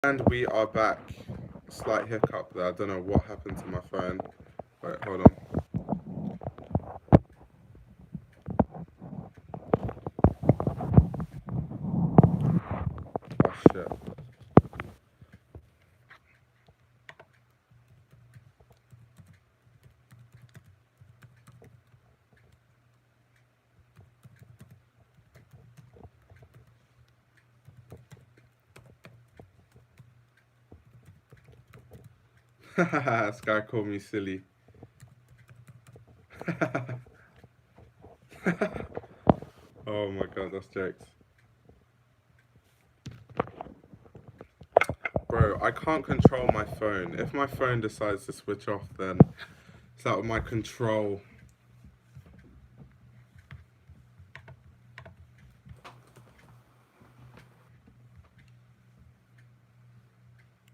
And we are back. Slight hiccup there. I don't know what happened to my phone. Wait, hold on. Oh shit. This guy called me silly. Oh my god, that's jokes. Bro, I can't control my phone. If my phone decides to switch off, then it's out of my control.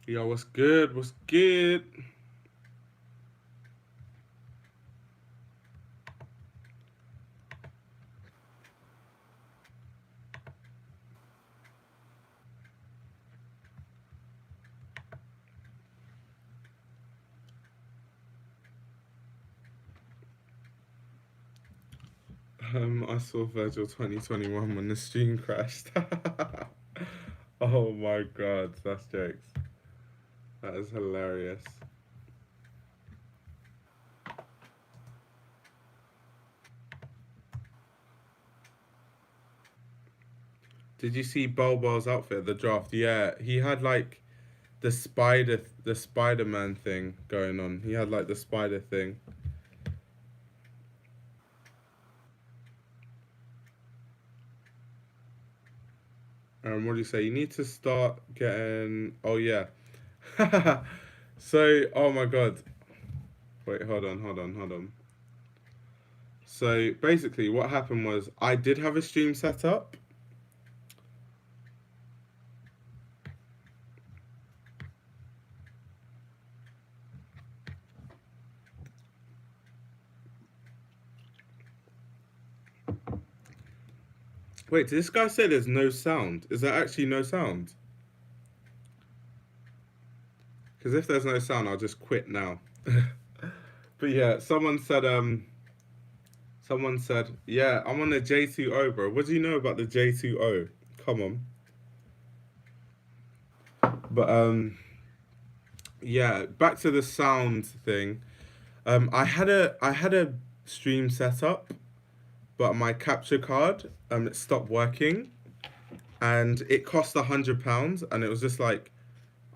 Yo, what's good? What's good? I saw Virgil 2021 when the stream crashed. Oh my god, that's jokes. That is hilarious. Did you see Bulbo's outfit at the draft? Yeah, he had like the Spider-Man thing going on. He had like the spider thing. What do you say? You need to start getting. Oh yeah. So, oh my god. Wait, hold on. So basically, what happened was I did have a stream set up. Wait, did this guy say there's no sound? Is there actually no sound? Because if there's no sound, I'll just quit now. But yeah, someone said, yeah, I'm on the J2O, bro. What do you know about the J2O? Come on. But yeah, back to the sound thing. I had a stream set up, but my capture card it stopped working, and it cost £100, and it was just like,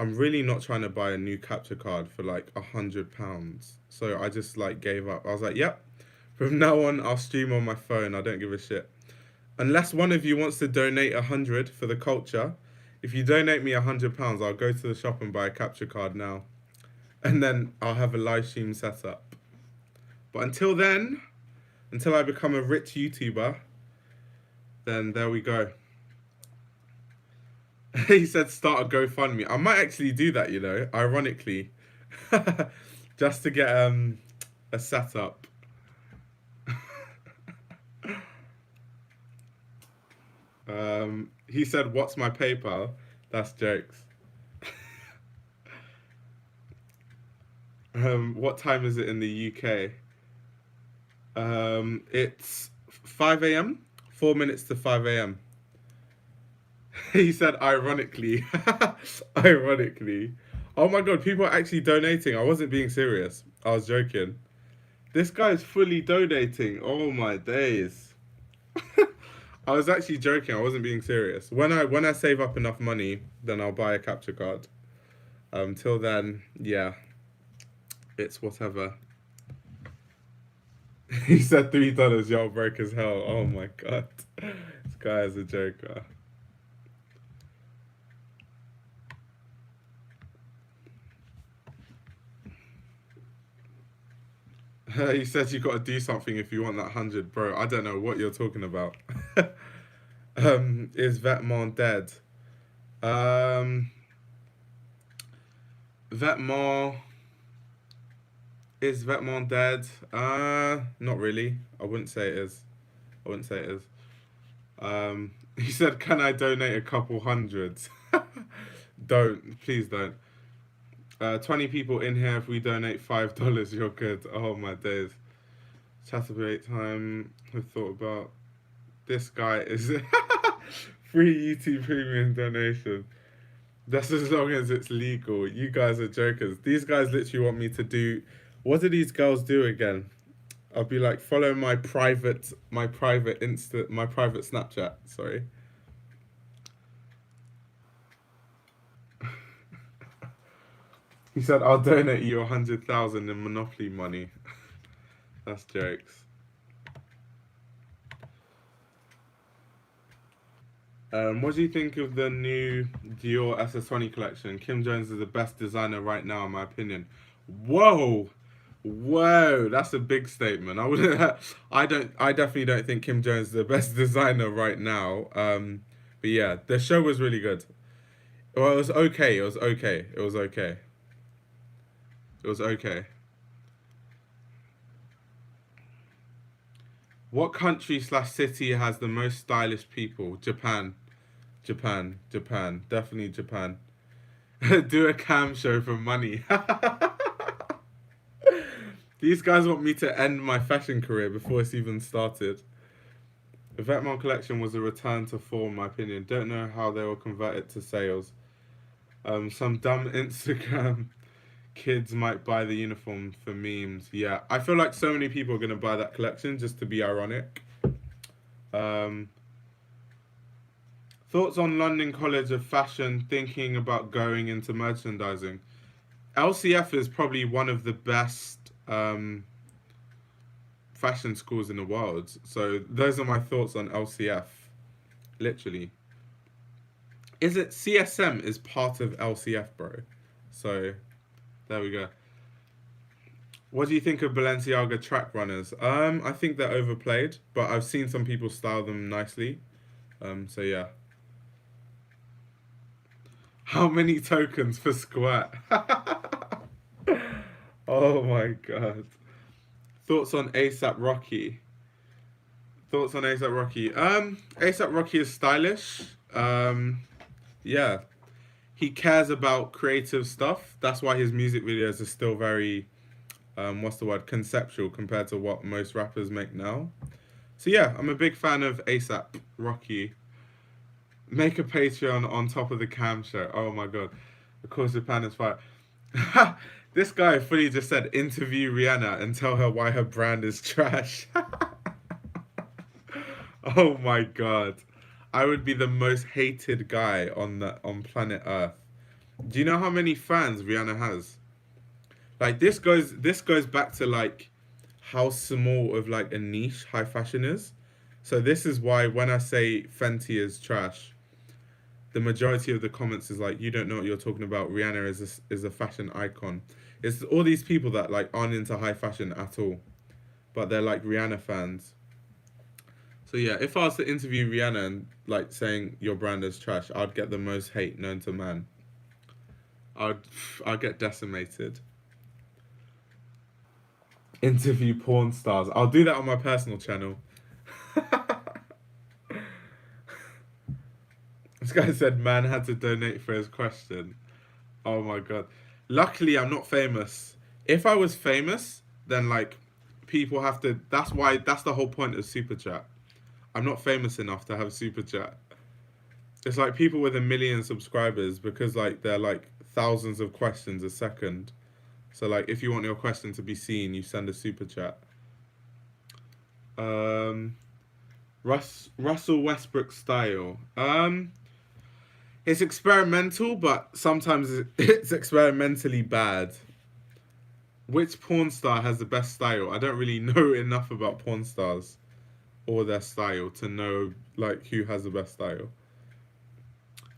I'm really not trying to buy a new capture card for like £100. So I just like gave up. I was like, yep, from now on I'll stream on my phone. I don't give a shit. Unless one of you wants to donate 100 for the culture. If you donate me £100, I'll go to the shop and buy a capture card now, and then I'll have a live stream set up. But until then, until I become a rich YouTuber, then there we go. He said start a GoFundMe. I might actually do that, you know, ironically, just to get a setup. He said, "What's my PayPal?" That's jokes. What time is it in the UK? It's 5 a.m. 4 minutes to 5 a.m. He said, ironically. Ironically. Oh my god, people are actually donating. I wasn't being serious. I was joking. This guy's fully donating. Oh my days. I was actually joking. I wasn't being serious. When I save up enough money, then I'll buy a capture card. Till then, yeah, it's whatever. He said $3. Y'all broke as hell. Oh my god, this guy is a joker. He said you got to do something if you want that 100, bro. I don't know what you're talking about. Is Vetmon dead? Um, Vetmon is Vetmon dead? Not really. I wouldn't say it is. I wouldn't say it is. He said, "Can I donate a couple hundred?" Don't, please don't. 20 people in here. If we donate $5, you're good. Oh my days. Chatterbait time. I thought about this guy is free UT premium donation. That's as long as it's legal. You guys are jokers. These guys literally want me to do. What do these girls do again? I'll be like, follow my private Snapchat. Sorry. He said, I'll donate you 100,000 in Monopoly money. That's jokes. What do you think of the new Dior SS20 collection? Kim Jones is the best designer right now, in my opinion. Whoa, whoa, that's a big statement. I wouldn't. I definitely don't think Kim Jones is the best designer right now. But yeah, the show was really good. Well, it was okay. It was okay. It was okay. It was okay. What country slash city has the most stylish people? Japan. Japan. Japan. Definitely Japan. Do a cam show for money. These guys want me to end my fashion career before it's even started. The Vetements collection was a return to form, in my opinion. Don't know how they will convert it to sales. Some dumb Instagram kids might buy the uniform for memes. Yeah, I feel like so many people are going to buy that collection just to be ironic. Thoughts on London College of Fashion thinking about going into merchandising? LCF is probably one of the best fashion schools in the world. So those are my thoughts on LCF. Literally. Is it CSM is part of LCF, bro? So there we go. What do you think of Balenciaga track runners? I think they're overplayed, but I've seen some people style them nicely. So yeah. How many tokens for Squirt? Oh my god. Thoughts on ASAP Rocky? Thoughts on ASAP Rocky? ASAP Rocky is stylish. Yeah. He cares about creative stuff. That's why his music videos are still very, conceptual compared to what most rappers make now. So yeah, I'm a big fan of ASAP Rocky. Make a Patreon on top of the cam show. Oh my god. Of course, Japan is fire. This guy fully just said, interview Rihanna and tell her why her brand is trash. Oh my god. I would be the most hated guy on planet Earth. Do you know how many fans Rihanna has? Like this goes back to like how small of like a niche high fashion is. So this is why when I say Fenty is trash, the majority of the comments is like, you don't know what you're talking about. Rihanna is a fashion icon. It's all these people that like aren't into high fashion at all, but they're like Rihanna fans. So yeah, if I was to interview Rihanna and like saying your brand is trash, I'd get the most hate known to man. I'd get decimated. Interview porn stars. I'll do that on my personal channel. This guy said man had to donate for his question. Oh my god. Luckily, I'm not famous. If I was famous, then like people have to. That's the whole point of super chat. I'm not famous enough to have super chat. It's like people with 1 million subscribers because like they're like thousands of questions a second. So like if you want your question to be seen, you send a super chat. Russell Westbrook style. It's experimental, but sometimes it's experimentally bad. Which porn star has the best style? I don't really know enough about porn stars or their style to know like who has the best style.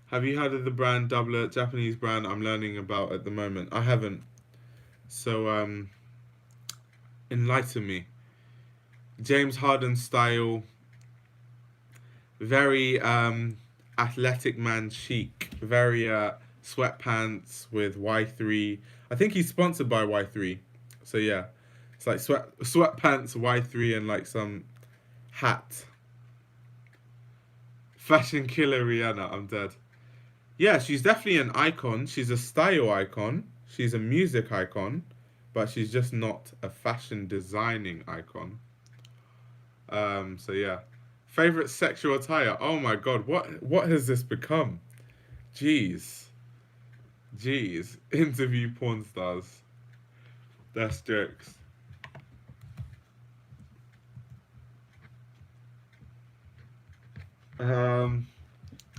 Have you heard of the brand Doubler, Japanese brand I'm learning about at the moment? I haven't. So enlighten me. James Harden style, very athletic man chic, very sweatpants with Y3. I think he's sponsored by Y3. So yeah, it's like sweatpants, Y3, and like some hat. Fashion killer Rihanna, I'm dead. Yeah, she's definitely an icon. She's a style icon. She's a music icon, but she's just not a fashion designing icon. So yeah. Favorite sexual attire? Oh my god, what has this become? Jeez. Jeez. Interview porn stars. That's jokes.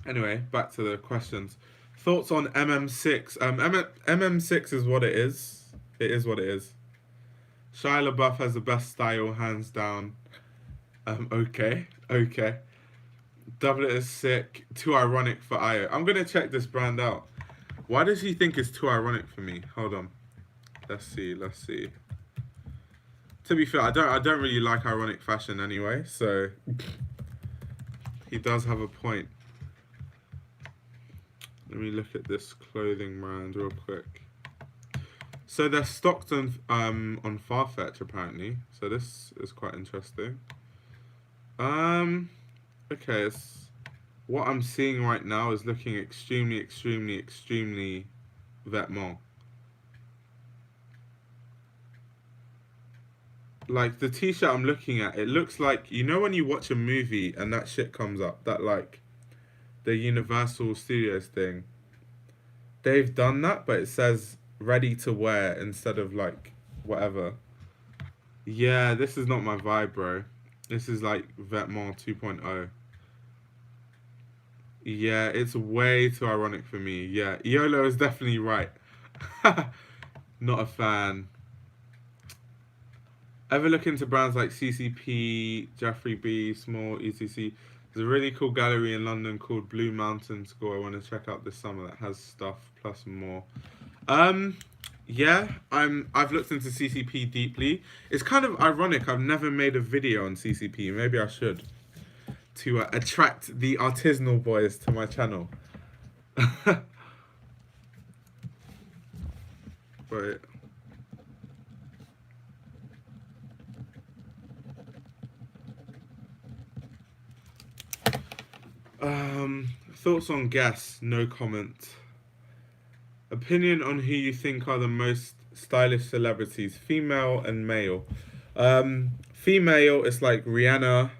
Anyway, back to the questions. Thoughts on MM6? MM6 is what it is. It is what it is. Shia LaBeouf has the best style, hands down. Okay, okay. Doublet is sick. Too ironic for Io. I'm gonna check this brand out. Why does he think it's too ironic for me? Hold on. Let's see. Let's see. To be fair, I don't really like ironic fashion anyway, so he does have a point. Let me look at this clothing brand real quick. So they're stocked on Farfetch apparently. So this is quite interesting. Okay, what I'm seeing right now is looking extremely, extremely, extremely vêtements. Like the t-shirt I'm looking at, it looks like, you know when you watch a movie and that shit comes up, that like the Universal Studios thing. They've done that, but it says ready to wear instead of like whatever. Yeah, this is not my vibe, bro. This is like Vetements 2.0. Yeah, it's way too ironic for me. Yeah, YOLO is definitely right. Not a fan. Ever look into brands like CCP, Jeffrey B, Small, etc. There's a really cool gallery in London called Blue Mountain School. I want to check out this summer that has stuff plus more. Yeah, I've looked into CCP deeply. It's kind of ironic. I've never made a video on CCP. Maybe I should to attract the artisanal boys to my channel. Right. Thoughts on guests? No comment. Opinion on who you think are the most stylish celebrities, female and male. Female is like Rihanna.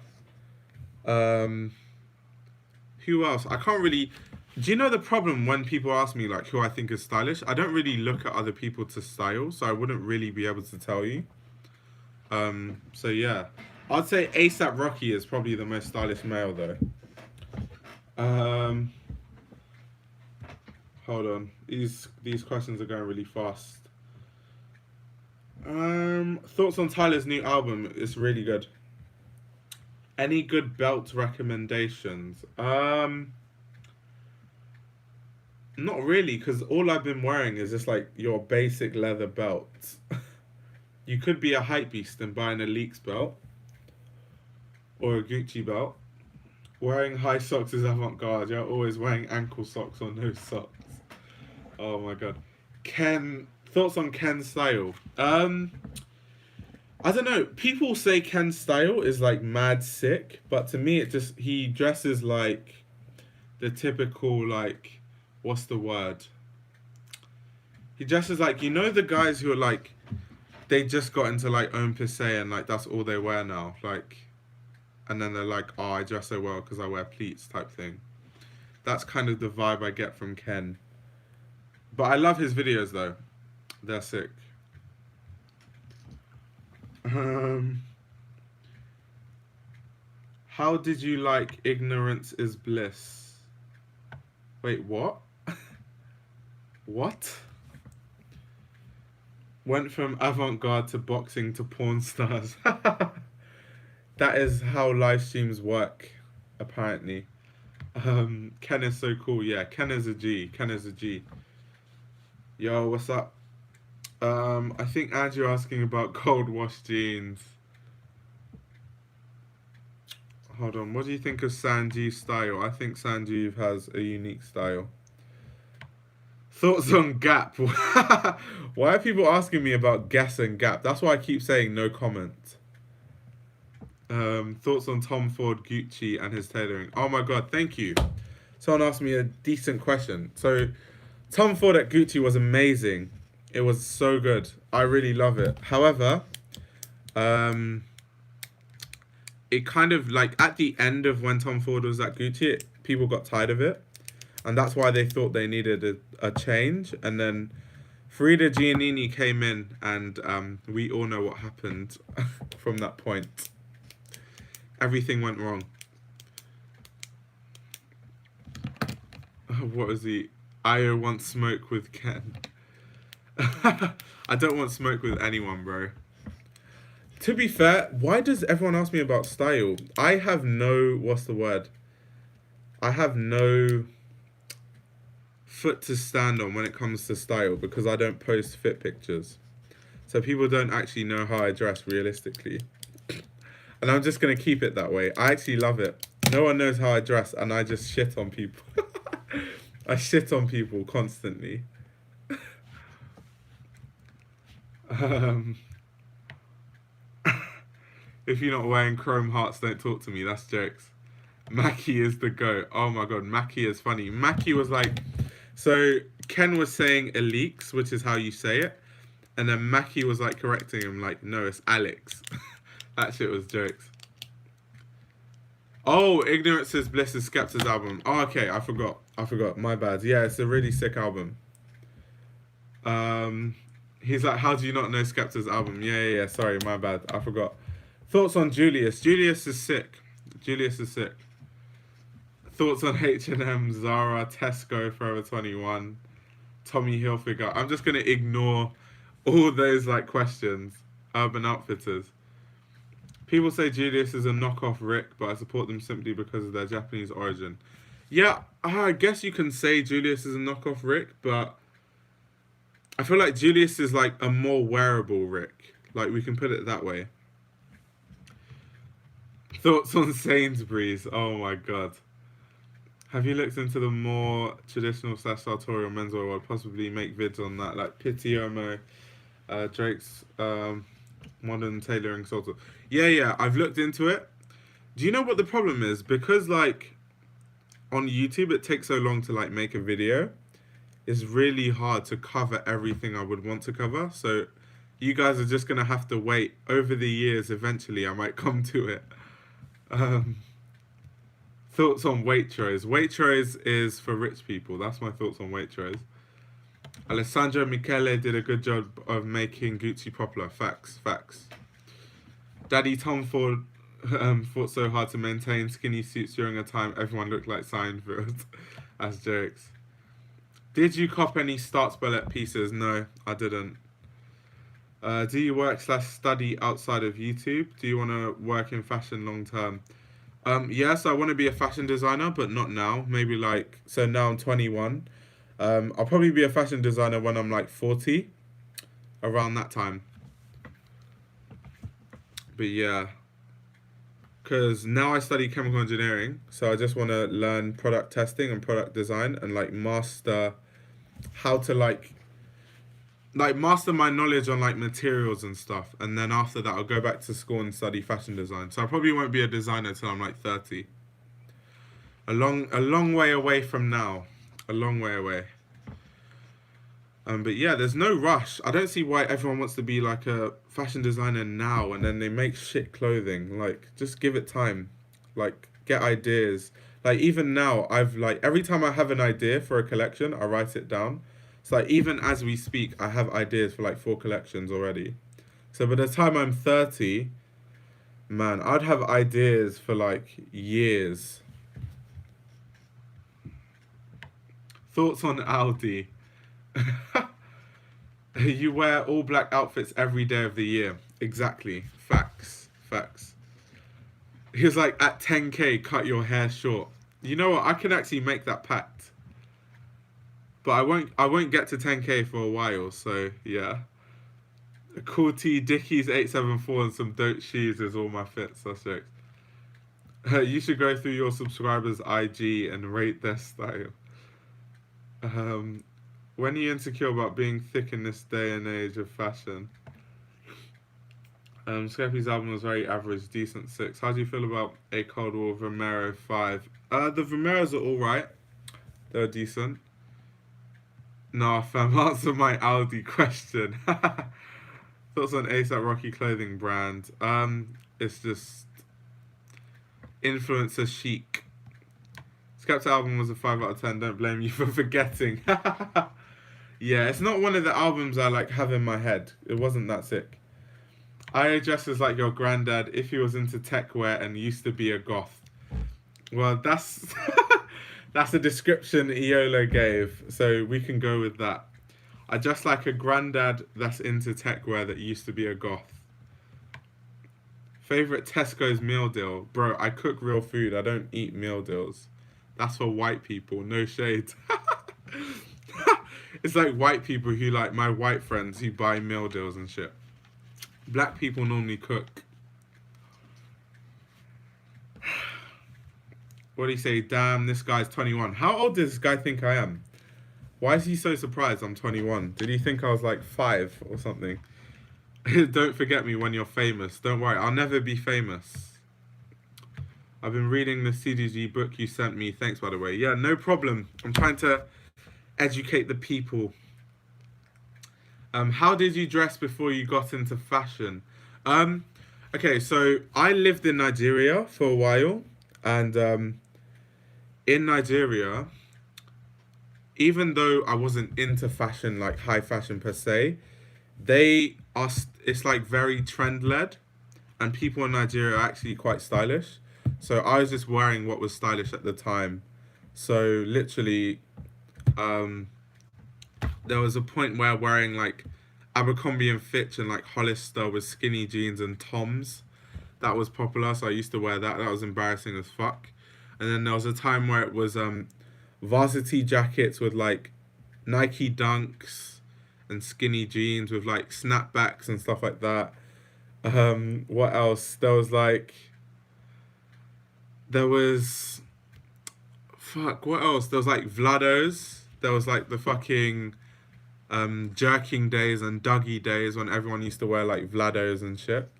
Who else? I can't really. Do you know the problem when people ask me like who I think is stylish? I don't really look at other people to style, so I wouldn't really be able to tell you. So yeah, I'd say ASAP Rocky is probably the most stylish male though. Hold on. These questions are going really fast. Thoughts on Tyler's new album? It's really good. Any good belt recommendations? Not really, because all I've been wearing is just like your basic leather belt. You could be a hypebeast and buy an Elite's belt or a Gucci belt. Wearing high socks is avant-garde. You're always wearing ankle socks or no socks. Oh my god. Thoughts on Ken's style? I don't know. People say Ken's style is like mad sick, but to me he dresses like the typical like, what's the word? He dresses like, you know the guys who are like, they just got into like homme plissé and like that's all they wear now, like, and then they're like, oh, I dress so well because I wear pleats type thing. That's kind of the vibe I get from Ken. But I love his videos though. They're sick. How did you like Ignorance is Bliss? Wait, what? What? Went from avant-garde to boxing to porn stars. That is how live streams work, apparently. Ken is so cool. Yeah, Ken is a G. Ken is a G. Yo, what's up? I think Andrew asking about cold wash jeans. Hold on, what do you think of Sanjeev's style? I think Sanjeev has a unique style. Thoughts on Gap? Why are people asking me about Guess and Gap? That's why I keep saying no comment. Thoughts on Tom Ford, Gucci and his tailoring? Oh my god, thank you. someone asked me a decent question. So Tom Ford at Gucci was amazing. It was so good. I really love it. However, it kind of like at the end of when Tom Ford was at Gucci, people got tired of it, and that's why they thought they needed a change. And then Frida Giannini came in, and we all know what happened from that point. Everything went wrong. What was the... I want smoke with Ken. I don't want smoke with anyone, bro. To be fair, why does everyone ask me about style? I have no... What's the word? I have no foot to stand on when it comes to style because I don't post fit pictures. So people don't actually know how I dress realistically. And I'm just going to keep it that way. I actually love it. No one knows how I dress and I just shit on people. I shit on people constantly. If you're not wearing chrome hearts, don't talk to me. That's jokes. Mackie is the GOAT. Oh my god, Mackie is funny. Mackie was like... So, Ken was saying Alex, which is how you say it. And then Mackie was like correcting him like, no, it's Alex. That shit was jokes. Oh, Ignorance is Bliss is Skepta's album. Oh, okay, I forgot. My bad. Yeah, it's a really sick album. He's like, how do you not know Skepta's album? Yeah. Sorry, my bad. I forgot. Thoughts on Julius? Julius is sick. Thoughts on H&M, Zara, Tesco, Forever 21, Tommy Hilfiger. I'm just gonna ignore all those like questions. Urban Outfitters. People say Julius is a knockoff Rick, but I support them simply because of their Japanese origin. Yeah, I guess you can say Julius is a knockoff Rick, but I feel like Julius is like a more wearable Rick. Like, we can put it that way. Thoughts on Sainsbury's? Oh my god. Have you looked into the more traditional / sartorial menswear world? Possibly make vids on that, like Pitti Omo, Drake's modern tailoring sort of. Yeah, I've looked into it. Do you know what the problem is? Because like on YouTube it takes so long to like make a video. It's really hard to cover everything I would want to cover. So you guys are just gonna have to wait. Over the years, eventually I might come to it. Thoughts on Waitrose. Waitrose is for rich people. That's my thoughts on Waitrose. Alessandro Michele did a good job of making Gucci popular. Facts. Daddy Tom Ford fought so hard to maintain skinny suits during a time everyone looked like Seinfeld. As jokes. Did you cop any Starts Ballet pieces? No, I didn't. Do you work / study outside of YouTube? Do you want to work in fashion long term? Yes, I want to be a fashion designer, but not now. Maybe like, so now I'm 21. I'll probably be a fashion designer when I'm like 40. Around that time. But yeah. Because now I study chemical engineering. So I just want to learn product testing and product design and like master how to like master my knowledge on like materials and stuff, and then after that I'll go back to school and study fashion design. So I probably won't be a designer till I'm like 30. A long way away from now. A long way away. But yeah, there's no rush. I don't see why everyone wants to be like a fashion designer now and then they make shit clothing. Like, just give it time. Like, get ideas. Like, even now, I've like, every time I have an idea for a collection, I write it down. So like, even as we speak, I have ideas for like 4 collections already. So by the time I'm 30, man, I'd have ideas for like years. Thoughts on Aldi? You wear all black outfits every day of the year. Exactly. Facts. He was like, at 10k, cut your hair short. You know what? I can actually make that pact. But I won't get to 10k for a while, so yeah. A cool tee, Dickies 874 and some dope shoes is all my fits. That's jokes. You should go through your subscribers' IG and rate their style. When are you insecure about being thick in this day and age of fashion? Skeppy's album was very average, decent 6. How do you feel about A Cold War Vomero 5? The Vomeros are alright. They were decent. Nah, fam, answer my Aldi question. Thoughts on ASAP Rocky clothing brand? It's just influencer chic. Skepta album was a 5 out of 10. Don't blame you for forgetting. Yeah, it's not one of the albums I like have in my head. It wasn't that sick. I dress as like your granddad if he was into tech wear and used to be a goth. Well, that's that's a description Iolo gave, so we can go with that. I dress like a granddad that's into tech wear that used to be a goth. Favorite Tesco's meal deal? Bro, I cook real food. I don't eat meal deals. That's for white people. No shade. It's like white people who like my white friends who buy meal deals and shit. Black people normally cook. What do you say? Damn, this guy's 21. How old does this guy think I am? Why is he so surprised I'm 21? Did he think I was like 5 or something? Don't forget me when you're famous. Don't worry, I'll never be famous. I've been reading the CDG book you sent me. Thanks, by the way. Yeah, no problem. I'm trying to educate the people. How did you dress before you got into fashion? Okay, so I lived in Nigeria for a while, and in Nigeria, even though I wasn't into fashion, like high fashion per se, it's like very trend led, and people in Nigeria are actually quite stylish. So I was just wearing what was stylish at the time. So literally, there was a point where wearing like Abercrombie and Fitch and like Hollister with skinny jeans and Toms, that was popular. So I used to wear that. That was embarrassing as fuck. And then there was a time where it was varsity jackets with like Nike Dunks and skinny jeans with like snapbacks and stuff like that. What else? There was what else? There was like Vlados. There was like the fucking jerking days and Dougie days when everyone used to wear like Vlados and shit.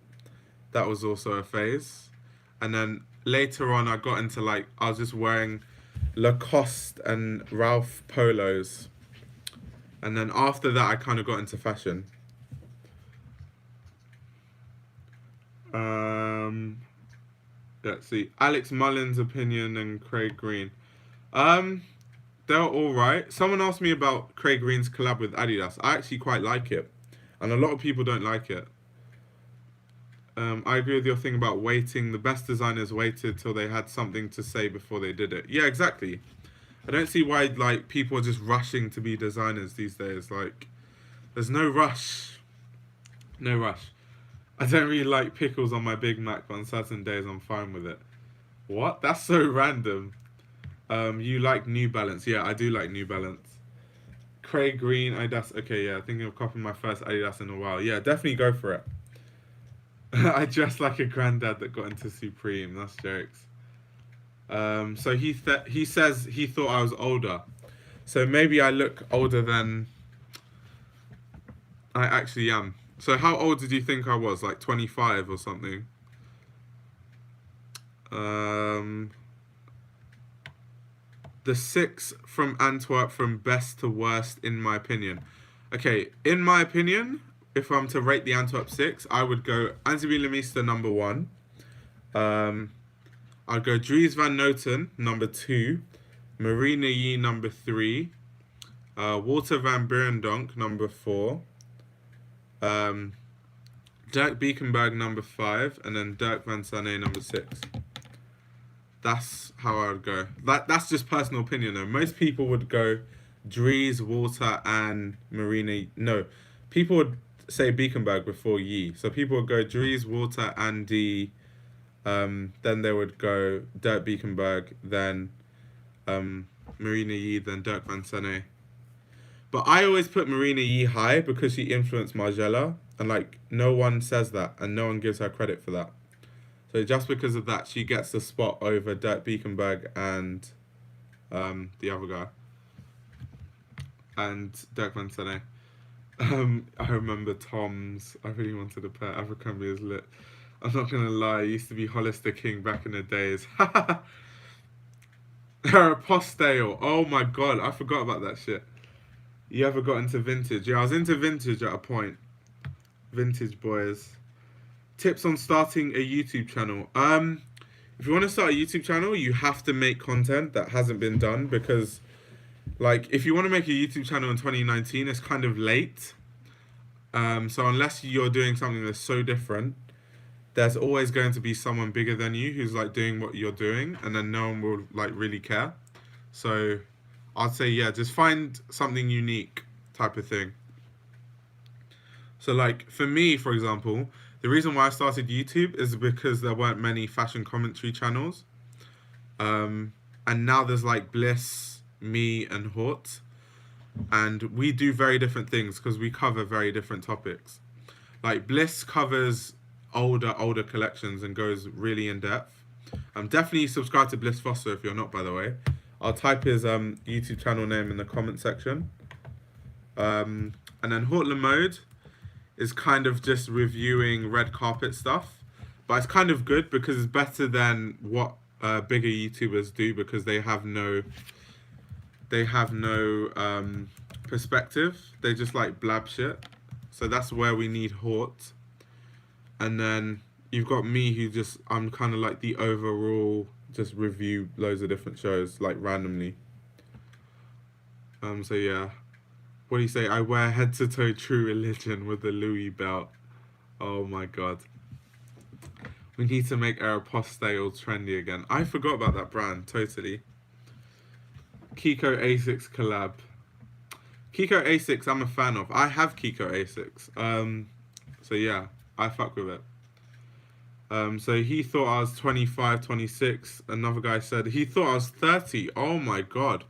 That was also a phase. And then later on I got into like, I was just wearing Lacoste and Ralph polos. And then after that I kind of got into fashion. Let's see. Alex Mullins' opinion and Craig Green. They're all right. Someone asked me about Craig Green's collab with Adidas. I actually quite like it, and a lot of people don't like it. I agree with your thing about waiting. The best designers waited till they had something to say before they did it. Yeah, exactly. I don't see why like people are just rushing to be designers these days. Like, there's no rush. No rush. I don't really like pickles on my Big Mac, but on certain days I'm fine with it. What? That's so random. You like New Balance. Yeah, I do like New Balance. Craig Green, Adidas. Okay, yeah, I think I've copied my first Adidas in a while. Yeah, definitely go for it. I dress like a granddad that got into Supreme. That's jokes. So he says he thought I was older. So maybe I look older than I actually am. So how old did you think I was? Like 25 or something? The 6 from Antwerp from best to worst in my opinion. Okay, in my opinion, if I'm to rate the Antwerp 6, I would go Antibi Lamista number 1. I'd go Dries Van Noten number 2. Marina Yee number 3. Walter Van Beirendonk number 4. Dirk Biekenberg number 5, and then Dirk Van Sané number 6. That's how I would go. That's just personal opinion though. Most people would go Dries, Walter, and Marina. No, people would say Biekenberg before Yee. So people would go Dries, Walter, and D. Then they would go Dirk Biekenberg, then Marina Yee, then Dirk Van Sané. But I always put Marina Yee high because she influenced Margiela, and like no one says that, and no one gives her credit for that. So just because of that, she gets the spot over Dirk Biekenberg and the other guy, and Dirk Van Sané. I remember Tom's. I really wanted a pair. Abercrombie is lit. I'm not gonna lie. I used to be Hollister King back in the days. Aeropostale. Oh my god, I forgot about that shit. You ever got into vintage? Yeah, I was into vintage at a point. Vintage boys. Tips on starting a YouTube channel. If you want to start a YouTube channel, you have to make content that hasn't been done because, like, if you want to make a YouTube channel in 2019, it's kind of late. So unless you're doing something that's so different, there's always going to be someone bigger than you who's like doing what you're doing, and then no one will like really care. So I'd say, yeah, just find something unique type of thing. So like for me, for example, the reason why I started YouTube is because there weren't many fashion commentary channels. And now there's like Bliss, me, and Hort. And we do very different things because we cover very different topics. Like Bliss covers older collections and goes really in depth. Definitely subscribe to Bliss Foster if you're not, by the way. I'll type his YouTube channel name in the comment section. And then Hort Mode is kind of just reviewing red carpet stuff, but it's kind of good because it's better than what bigger YouTubers do because they have no perspective. They just like blab shit. So that's where we need Hort. And then you've got me who just, I'm kind of like the overall, just review loads of different shows like randomly. So yeah. What do you say? I wear head to toe True Religion with the Louis belt. Oh my god. We need to make Aeropostale trendy again. I forgot about that brand, totally. Kiko Asics collab. Kiko Asics I'm a fan of. I have Kiko Asics. So yeah, I fuck with it. So he thought I was 25, 26. Another guy said he thought I was 30. Oh my god.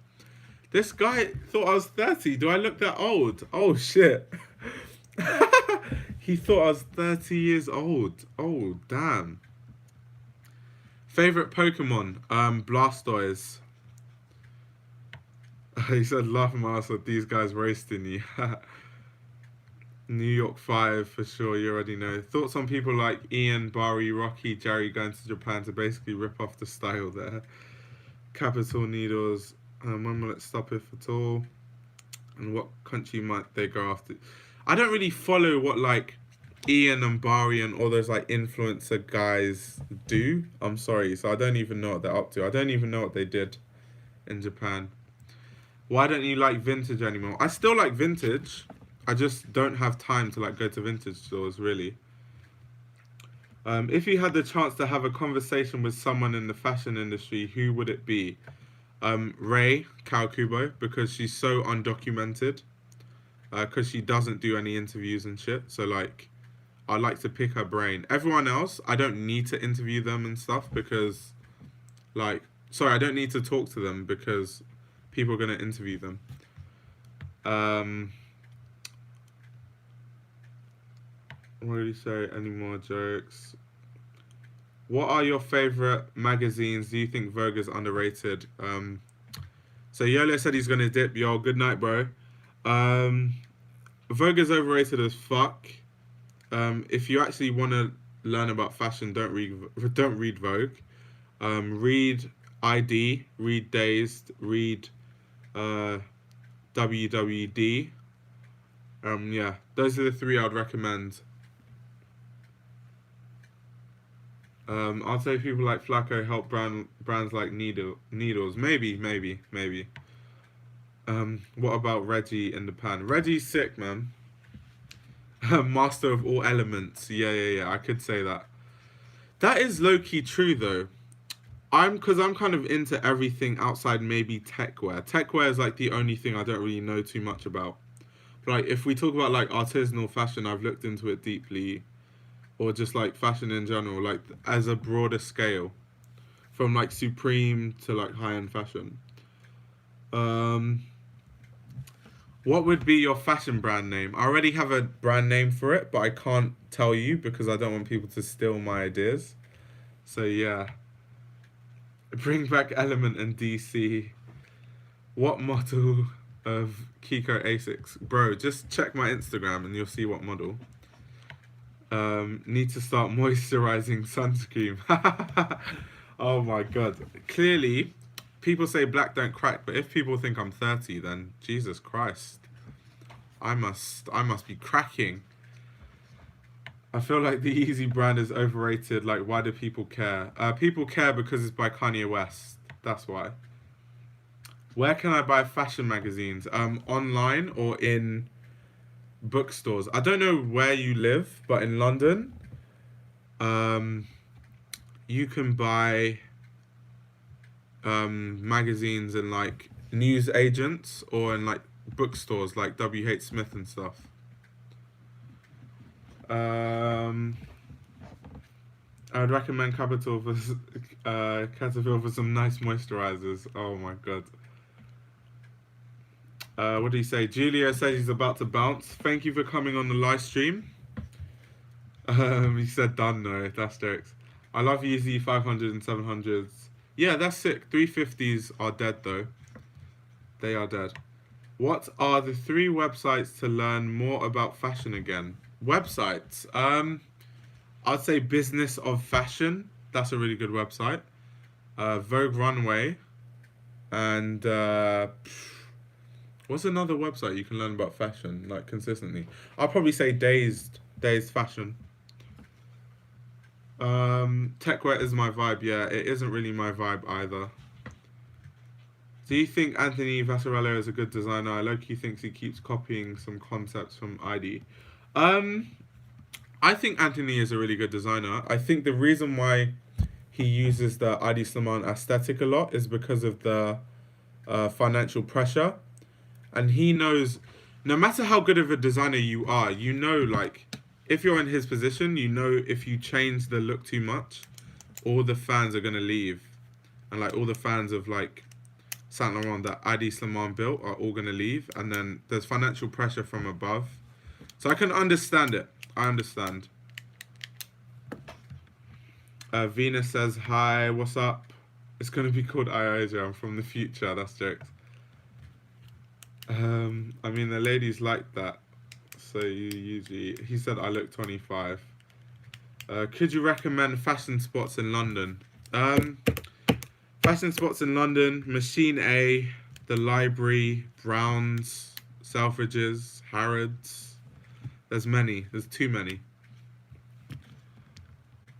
This guy thought I was 30. Do I look that old? Oh, shit. He thought I was 30 years old. Oh, damn. Favorite Pokemon? Blastoise. He said, laugh my ass off, these guys roasting you. New York 5, for sure, you already know. Thoughts on people like Ian, Bari, Rocky, Jerry going to Japan to basically rip off the style there. Capital Needles. When will it stop, if at all? And what country might they go after? I don't really follow what like Ian and Bari and all those like influencer guys do. I'm sorry, so I don't even know what they're up to. I don't even know what they did in Japan. Why don't you like vintage anymore? I still like vintage. I just don't have time to like go to vintage stores really. If you had the chance to have a conversation with someone in the fashion industry, who would it be? Ray Kawakubo, because she's so undocumented, because she doesn't do any interviews and shit. So like, I like to pick her brain. Everyone else, I don't need to interview them and stuff because, like, sorry, I don't need to talk to them because people are gonna interview them. What did he say? Any more jokes? What are your favorite magazines? Do you think Vogue is underrated? So Yolo said he's gonna dip. Yo, good night, bro. Vogue is overrated as fuck. If you actually want to learn about fashion, don't read Vogue. Read ID, read Dazed, read WWD. Yeah, those are the three I'd recommend. I'll say people like Flacco help brands like Needles. Maybe. What about Reggie in the pan? Reggie's sick, man. Master of all elements. Yeah. I could say that. That is low-key true, though. Because I'm kind of into everything outside maybe techwear. Techwear is like the only thing I don't really know too much about. But like, if we talk about like artisanal fashion, I've looked into it deeply. Or just like fashion in general, like as a broader scale, from like Supreme to like high-end fashion. What would be your fashion brand name? I already have a brand name for it, but I can't tell you because I don't want people to steal my ideas. So yeah, bring back Element and DC. What model of Kiko Asics? Bro, just check my Instagram and you'll see what model. Need to start moisturizing sunscreen. Oh my god. Clearly, people say black don't crack, but if people think I'm 30, then Jesus Christ, I must be cracking. I feel like the Easy brand is overrated. Like, why do people care? People care because it's by Kanye West. That's why. Where can I buy fashion magazines? Online or in bookstores? I don't know where you live, but in London, you can buy magazines in like news agents or in like bookstores like WH Smith and stuff. I'd recommend Capital for Cetaphil for some nice moisturizers. Oh my god. What do you say? Julio says he's about to bounce. Thank you for coming on the live stream. He said done, no, that's jokes. I love Yeezy 500 and 700s. Yeah, that's sick. 350s are dead though. They are dead. What are the 3 websites to learn more about fashion again? Websites. I'd say Business of Fashion. That's a really good website. Vogue Runway. And what's another website you can learn about fashion, like, consistently? I'll probably say Dazed Fashion. Techwear is my vibe. Yeah, it isn't really my vibe either. Do you think Anthony Vasarello is a good designer? Loki thinks he keeps copying some concepts from ID. I think Anthony is a really good designer. I think the reason why he uses the ID Slimane aesthetic a lot is because of the financial pressure. And he knows, no matter how good of a designer you are, you know, like, if you're in his position, you know if you change the look too much, all the fans are going to leave. And, like, all the fans of, like, Saint Laurent that ID Slimane built are all going to leave. And then there's financial pressure from above. So I can understand it. I understand. Venus says, hi, what's up? It's going to be called Ioja. I'm from the future. That's jokes. I mean, the ladies like that. So you usually... He said I look 25. Could you recommend fashion spots in London? Fashion spots in London, Machine A, the Library, Browns, Selfridges, Harrods. There's many. There's too many.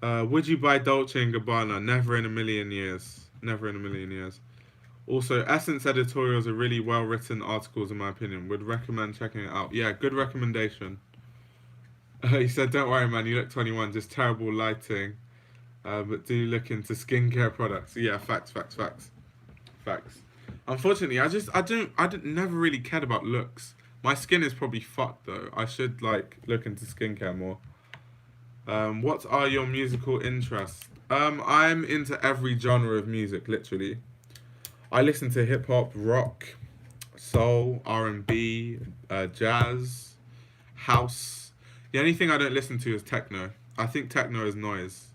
Would you buy Dolce & Gabbana? Never in a million years. Never in a million years. Also, Essence editorials are really well-written articles, in my opinion. Would recommend checking it out. Yeah, good recommendation. He said, don't worry, man. You look 21. Just terrible lighting. But do look into skincare products. Yeah, facts. Unfortunately, I never really cared about looks. My skin is probably fucked though. I should like look into skincare more. What are your musical interests? I'm into every genre of music, literally. I listen to hip hop, rock, soul, R&B, jazz, house. The only thing I don't listen to is techno. I think techno is noise.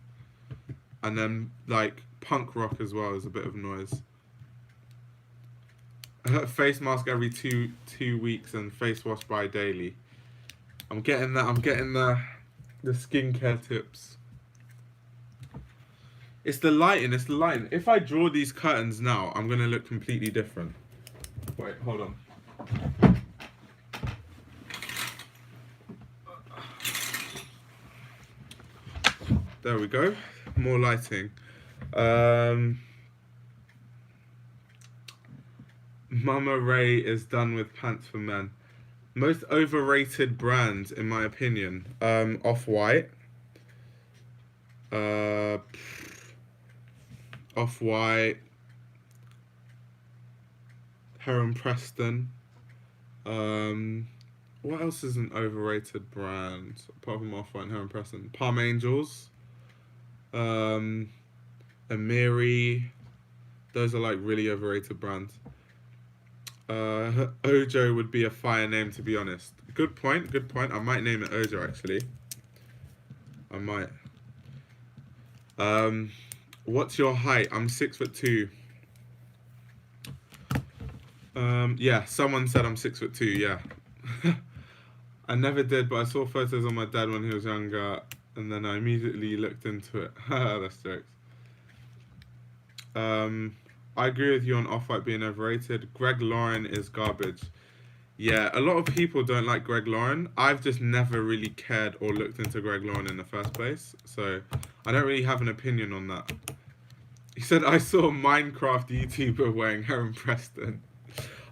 And then like punk rock as well is a bit of noise. Face mask every two weeks and face wash by daily. I'm getting the skincare tips. It's the lighting. If I draw these curtains now, I'm gonna look completely different. Wait, hold on. There we go. More lighting. Mama Ray is done with pants for men. Most overrated brands, in my opinion. Off-White. Off-White. Heron Preston. What else is an overrated brand? Apart from Off-White and Heron Preston. Palm Angels. Amiri. Those are like really overrated brands. Ojo would be a fire name, to be honest. Good point. I might name it Ojo, actually. I might. What's your height? I'm 6'2". Yeah, someone said I'm 6'2", yeah. I never did, but I saw photos of my dad when he was younger, and then I immediately looked into it. That's jokes. I agree with you on Off-White being overrated. Greg Lauren is garbage. Yeah, a lot of people don't like Greg Lauren. I've just never really cared or looked into Greg Lauren in the first place, so I don't really have an opinion on that. He said, I saw a Minecraft YouTuber wearing Heron Preston.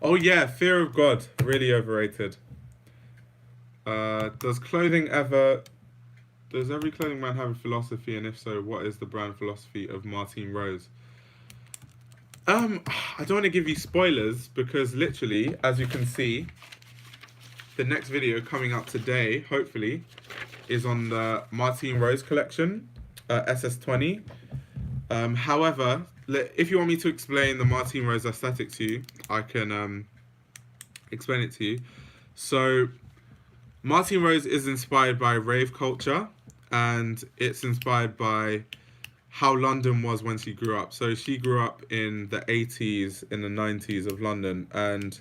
Oh yeah, Fear of God, really overrated. Does every clothing brand have a philosophy, and if so, what is the brand philosophy of Martine Rose? I don't want to give you spoilers because literally, as you can see, the next video coming out today, hopefully, is on the Martine Rose collection, SS20. However, if you want me to explain the Martine Rose aesthetic to you, I can explain it to you. So, Martine Rose is inspired by rave culture, and it's inspired by how London was when she grew up. So she grew up in the 80s, in the 90s of London, and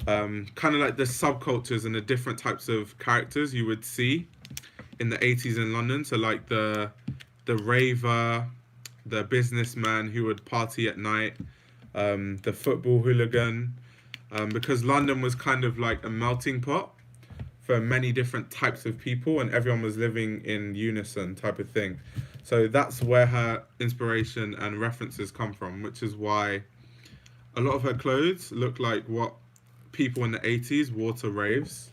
kind of like the subcultures and the different types of characters you would see in the 80s in London. So like the raver, the businessman who would party at night, the football hooligan, because London was kind of like a melting pot for many different types of people, and everyone was living in unison type of thing. So that's where her inspiration and references come from, which is why a lot of her clothes look like what people in the 80s wore to raves.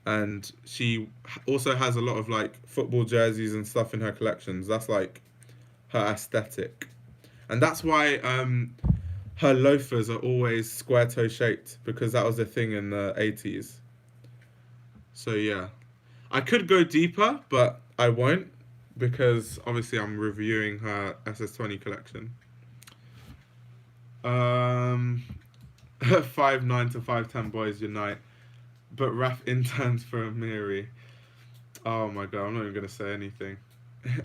And she also has a lot of like football jerseys and stuff in her collections. That's like her aesthetic. And that's why her loafers are always square toe shaped, because that was a thing in the 80s. So yeah, I could go deeper, but I won't, because obviously I'm reviewing her SS20 collection. 5'9" to 5'10" boys unite, but rap interns for Amiri. Oh my god, I'm not even gonna say anything.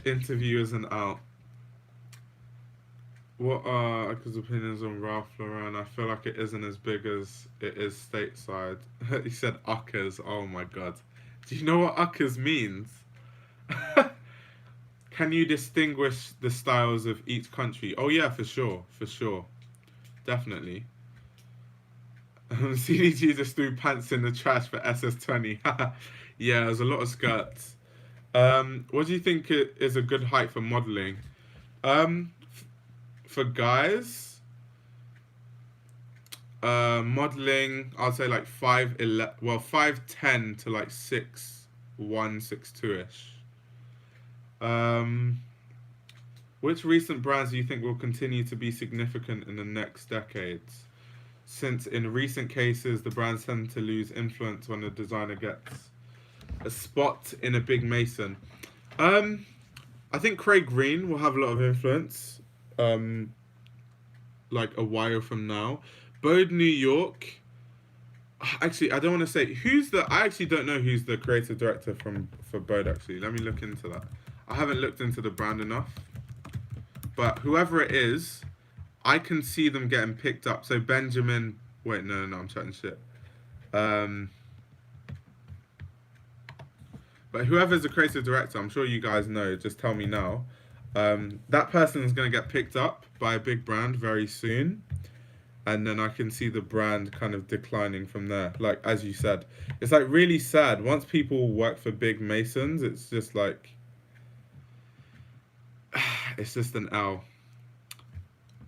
Interview isn't out. What are Aka's opinions on Ralph Lauren? I feel like it isn't as big as it is stateside. He said Uckers. Oh my god. Do you know what Uckers means? Can you distinguish the styles of each country? Oh yeah, for sure. For sure. Definitely. CDG just threw pants in the trash for SS20. Yeah, there's a lot of skirts. What do you think is a good height for modelling? For guys, modeling, I'd say like 5'10" to like 6'1", 6'2" ish. Which recent brands do you think will continue to be significant in the next decades? Since in recent cases, the brands tend to lose influence when the designer gets a spot in a big mason. I think Craig Green will have a lot of influence. Like a while from now. Bode New York. Actually, I don't want to say I actually don't know who's the creative director for Bode. Actually, let me look into that. I haven't looked into the brand enough, but whoever it is, I can see them getting picked up. So Benjamin. Wait, no, I'm chatting shit. But whoever's the creative director, I'm sure you guys know. Just tell me now. That person is going to get picked up by a big brand very soon, and then I can see the brand kind of declining from there. Like, as you said, it's like really sad. Once people work for big masons, it's just like, it's just an L.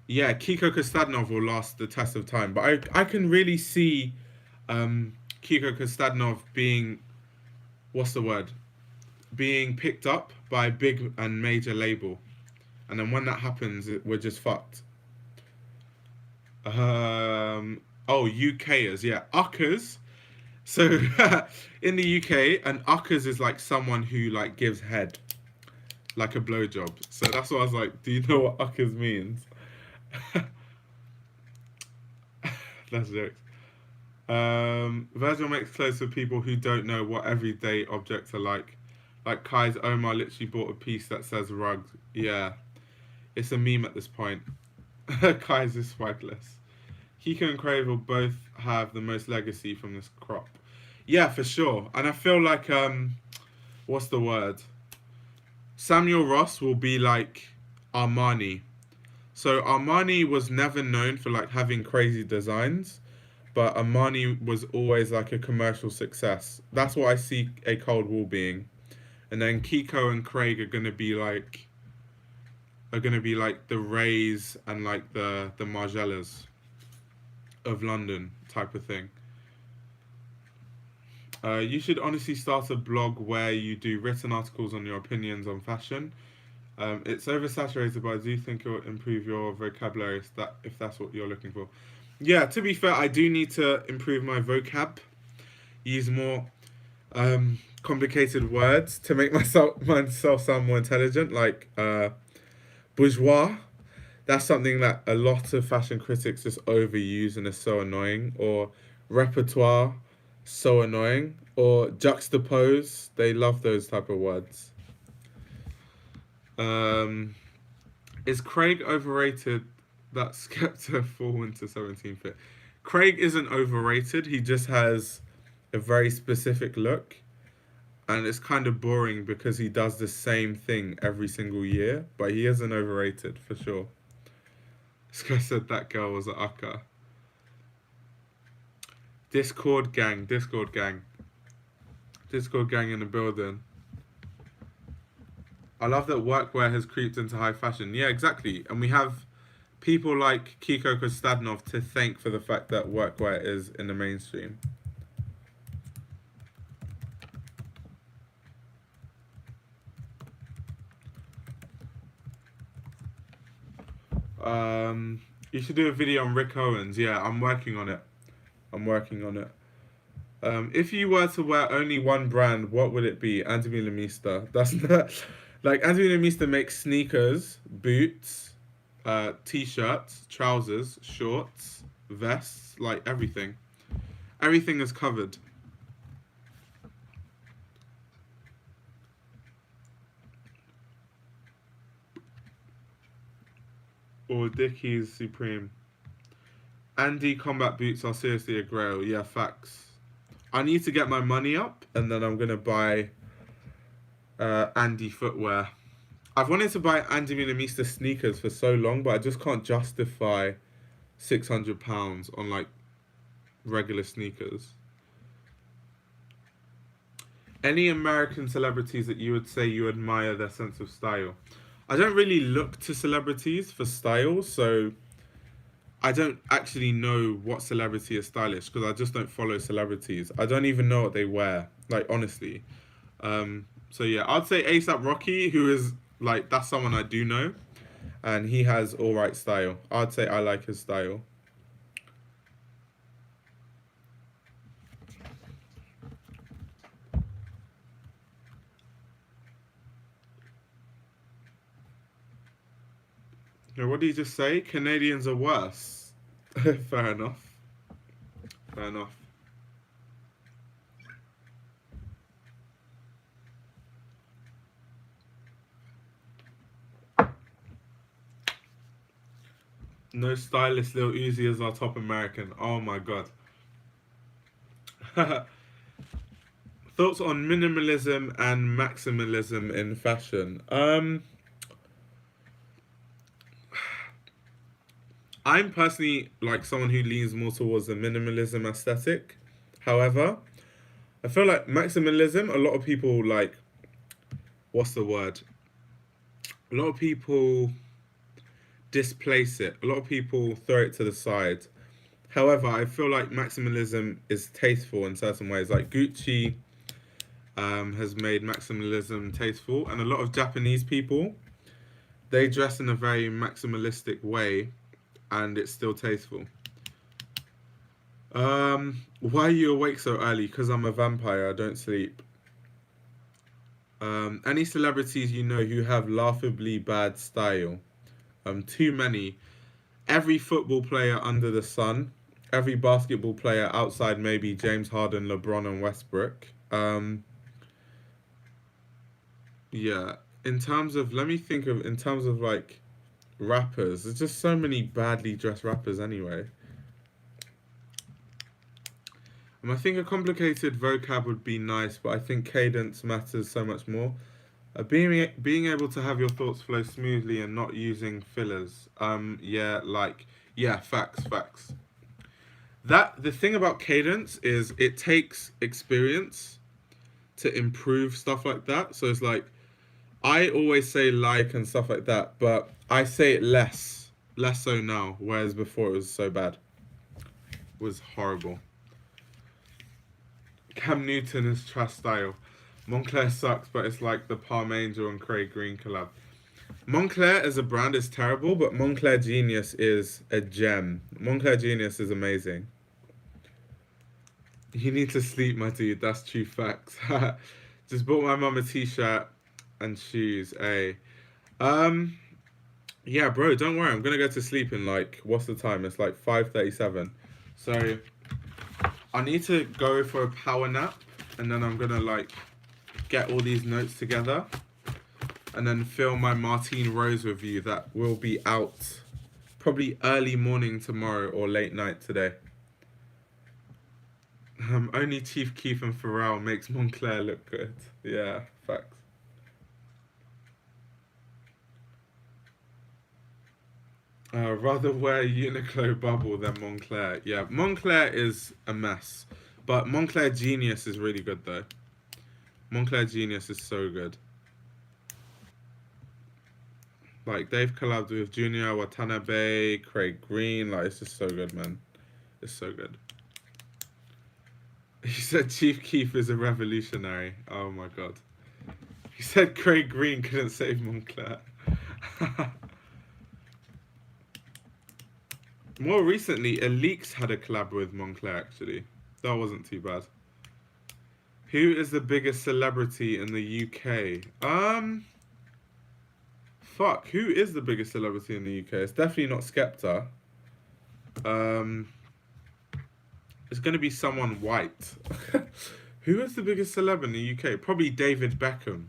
Yeah, Kiko Kostadinov will last the test of time, but I can really see Kiko Kostadinov being, what's the word? Being picked up by a big and major label, and then when that happens, we're just fucked. UKers, yeah, Uckers. So in the UK, an Uckers is like someone who like gives head, like a blowjob. So that's why I was like, do you know what Uckers means? That's jokes. Virgil makes clothes for people who don't know what everyday objects are like. Like Kai's Omar literally bought a piece that says rugs. Yeah. It's a meme at this point. Kai's is swagless. Kiko and Crave will both have the most legacy from this crop. Yeah, for sure. And I feel like, what's the word? Samuel Ross will be like Armani. So Armani was never known for like having crazy designs, but Armani was always like a commercial success. That's what I see a Cold War being. And then Kiko and Craig are gonna be like the Rays and like the Margellas of London type of thing. You should honestly start a blog where you do written articles on your opinions on fashion. It's oversaturated, but I do think it will improve your vocabulary if that's what you're looking for. Yeah, to be fair, I do need to improve my vocab, use more complicated words to make myself sound more intelligent, like bourgeois. That's something that a lot of fashion critics just overuse and is so annoying. Or repertoire, so annoying. Or juxtapose, they love those type of words. Um, is Craig overrated? That Skepta fall into 17 fit. Craig isn't overrated. He just has a very specific look, and it's kind of boring because he does the same thing every single year. But he isn't overrated for sure. This guy said that girl was an akka. Discord gang in the building. I love that workwear has creeped into high fashion. Yeah, exactly. And we have people like Kiko Kostadinov to thank for the fact that workwear is in the mainstream. You should do a video on Rick Owens. Yeah, I'm working on it. If you were to wear only one brand, what would it be? Anthony Lamista. That's not like Anthony Lamista makes sneakers, boots, t-shirts, trousers, shorts, vests, like everything. Everything is covered. Or Dickies Supreme. Andy combat boots are seriously a grail. Yeah, facts. I need to get my money up, and then I'm gonna buy Andy footwear. I've wanted to buy Andy Minamista sneakers for so long, but I just can't justify £600 on like regular sneakers. Any American celebrities that you would say you admire their sense of style? I don't really look to celebrities for style, so I don't actually know what celebrity is stylish because I just don't follow celebrities. I don't even know what they wear, like honestly. So yeah, I'd say ASAP Rocky, who is like that's someone I do know, and he has all right style. I'd say I like his style. Now, what did you just say? Canadians are worse. Fair enough. Fair enough. No stylist Lil Uzi is our top American. Oh my god. Thoughts on minimalism and maximalism in fashion? I'm personally like someone who leans more towards the minimalism aesthetic. However, I feel like maximalism, a lot of people like, what's the word? A lot of people displace it. A lot of people throw it to the side. However, I feel like maximalism is tasteful in certain ways. Like Gucci has made maximalism tasteful, and a lot of Japanese people, they dress in a very maximalistic way, and it's still tasteful. Why are you awake so early? Because I'm a vampire. I don't sleep. Any celebrities you know who have laughably bad style? Too many. Every football player under the sun. Every basketball player outside maybe James Harden, LeBron, and Westbrook. Yeah. Let me think of, in terms of like rappers, there's just so many badly dressed rappers anyway. I think a complicated vocab would be nice, but I think cadence matters so much more. Being able to have your thoughts flow smoothly and not using fillers. Yeah, facts. The thing about cadence is it takes experience to improve stuff like that. So it's like I always say like and stuff like that, but I say it less so now. Whereas before it was so bad, it was horrible. Cam Newton is trash style. Moncler sucks, but it's like the Palm Angel and Craig Green collab. Moncler as a brand is terrible, but Moncler Genius is a gem. Moncler Genius is amazing. You need to sleep, my dude. That's true facts. Just bought my mum a t-shirt and shoes. Yeah, bro. Don't worry. I'm gonna go to sleep in like what's the time? It's like 5:37. So I need to go for a power nap, and then I'm gonna like get all these notes together, and then film my Martine Rose review that will be out probably early morning tomorrow or late night today. Only Chief Keef and Pharrell makes Moncler look good. Yeah, facts. Rather wear Uniqlo bubble than Moncler. Yeah, Moncler is a mess. But Moncler Genius is really good though. Moncler Genius is so good. Like they've collabed with Junior Watanabe, Craig Green. Like it's just so good, man. It's so good. He said Chief Keef is a revolutionary. Oh my god. He said Craig Green couldn't save Moncler. More recently, Alix had a collab with Moncler actually. That wasn't too bad. Who is the biggest celebrity in the UK? Fuck, who is the biggest celebrity in the UK? It's definitely not Skepta. It's gonna be someone white. Who is the biggest celeb in the UK? Probably David Beckham.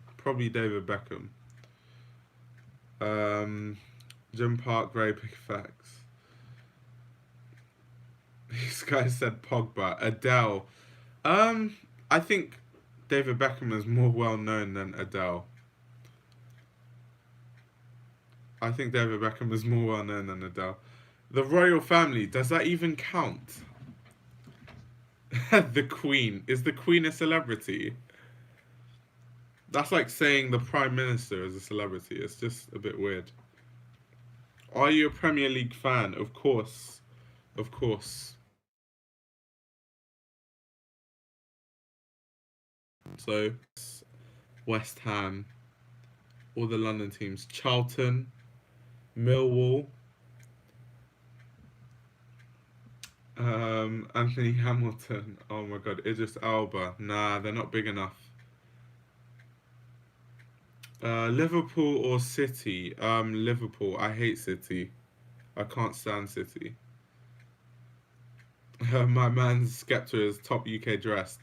Jim Park, very big facts. This guy said Pogba. Adele. I think David Beckham is more well known than Adele. The royal family, does that even count? The Queen. Is the Queen a celebrity? That's like saying the Prime Minister is a celebrity. It's just a bit weird. Are you a Premier League fan? Of course. So, West Ham, all the London teams, Charlton, Millwall, Anthony Hamilton. Oh my god, Idris Elba. Nah, they're not big enough. Liverpool or City? Liverpool. I hate City. I can't stand City. My man's Skepta is top UK dressed.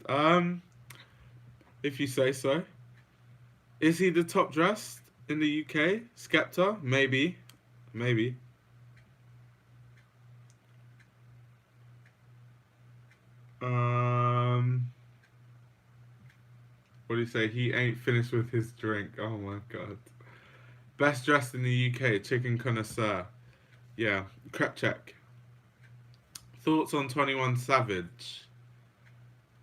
If you say so. Is he the top dressed in the UK? Skepta? Maybe. What do you say? He ain't finished with his drink. Oh my god. Best dressed in the UK, chicken connoisseur. Yeah, crep check. Thoughts on 21 Savage?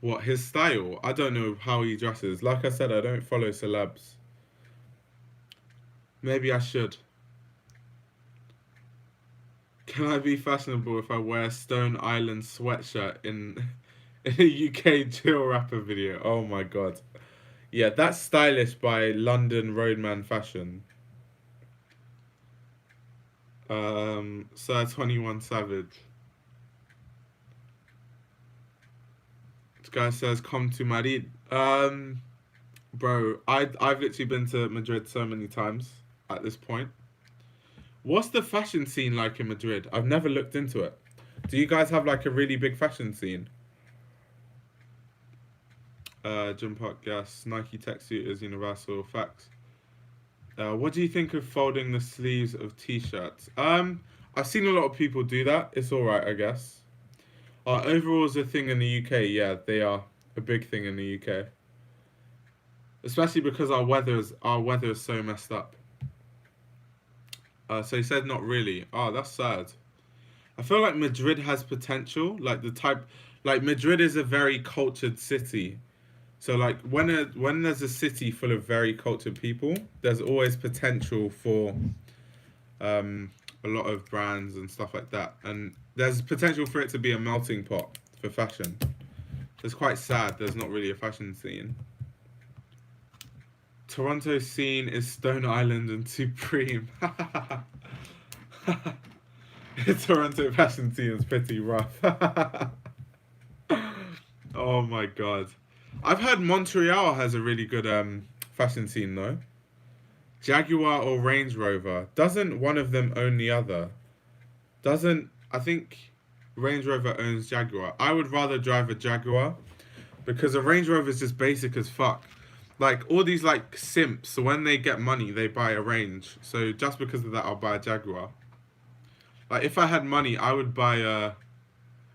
What, his style? I don't know how he dresses. Like I said, I don't follow celebs. Maybe I should. Can I be fashionable if I wear Stone Island sweatshirt in a UK chill rapper video? Oh my god. Yeah, that's stylish by London Roadman Fashion. Sir 21 Savage. This guy says, come to Madrid. Bro, I've literally been to Madrid so many times at this point. What's the fashion scene like in Madrid? I've never looked into it. Do you guys have like a really big fashion scene? Jim Park Gas, Nike tech suit is universal. Facts. What do you think of folding the sleeves of t-shirts? I've seen a lot of people do that. It's alright, I guess. Overalls a thing in the UK? Yeah, they are a big thing in the UK. especially because our weather is so messed up. So he said not really. Oh, that's sad. I feel like Madrid has potential. Like Madrid is a very cultured city. So like when there's a city full of very cultured people, there's always potential for um, a lot of brands and stuff like that, and there's potential for it to be a melting pot for fashion. It's quite sad. There's not really a fashion scene. Toronto scene is Stone Island and Supreme. Toronto fashion scene is pretty rough. Oh my god. I've heard Montreal has a really good fashion scene though. Jaguar or Range Rover. Doesn't one of them own the other? Doesn't I think Range Rover owns Jaguar. I would rather drive a Jaguar because a Range Rover is just basic as fuck. Like all these like simps, so when they get money, they buy a Range. So just because of that, I'll buy a Jaguar. Like if I had money, I would buy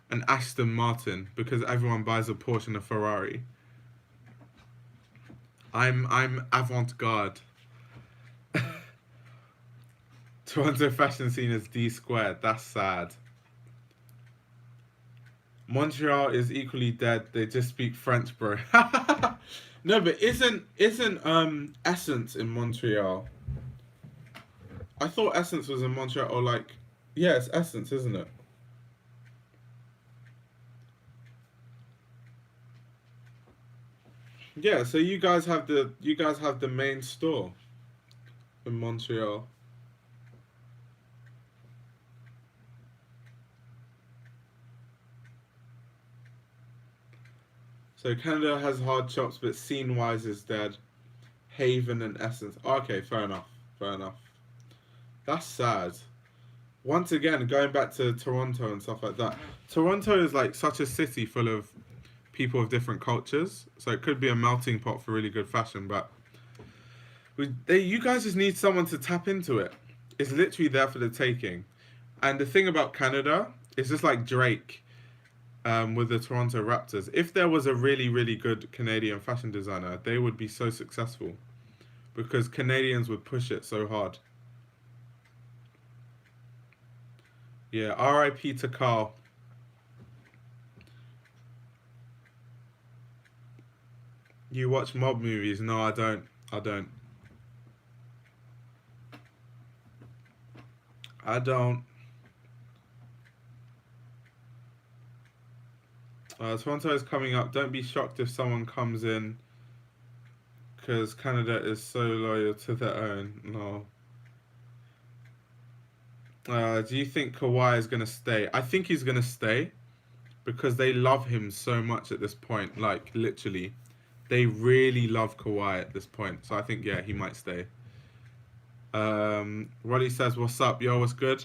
an Aston Martin because everyone buys a Porsche and a Ferrari. I'm avant-garde. Toronto fashion scene is D squared. That's sad. Montreal is equally dead. They just speak French, bro. No, but isn't Essence in Montreal? I thought Essence was in Montreal, or like, yeah, it's Essence, isn't it? Yeah. So you guys have the main store in Montreal. So Canada has hard chops, but scene wise is dead. Haven and Essence. Okay, fair enough. Fair enough. That's sad. Once again, going back to Toronto and stuff like that. Toronto is like such a city full of people of different cultures, so it could be a melting pot for really good fashion. But you guys just need someone to tap into it. It's literally there for the taking. And the thing about Canada is just like Drake with the Toronto Raptors. If there was a really, really good Canadian fashion designer, they would be so successful because Canadians would push it so hard. Yeah, R.I.P. to Carl. You watch mob movies? No, I don't. I don't. I don't. Toronto is coming up. Don't be shocked if someone comes in because Canada is so loyal to their own. No. Do you think Kawhi is going to stay? I think he's going to stay because they love him so much at this point. Like, literally. They really love Kawhi at this point. So I think, yeah, he might stay. Roddy says, what's up? Yo, what's good?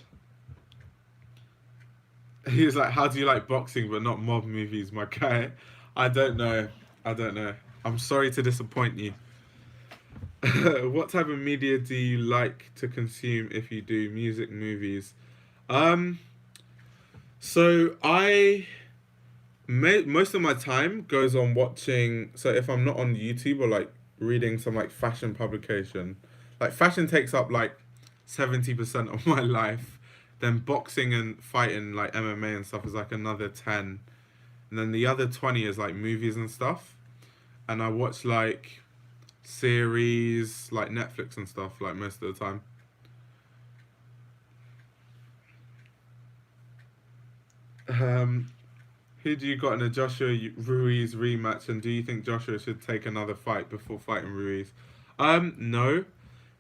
He was like, how do you like boxing but not mob movies, my guy? I don't know. I don't know. I'm sorry to disappoint you. What type of media do you like to consume if you do music, movies? Um, so most of my time goes on watching. So if I'm not on YouTube or like reading some like fashion publication, like fashion takes up like 70% of my life. Then boxing and fighting like MMA and stuff is like another 10, and then the other 20 is like movies and stuff. And I watch like series like Netflix and stuff like most of the time. Um, who do you got in a Joshua Ruiz rematch, and do you think Joshua should take another fight before fighting Ruiz? No,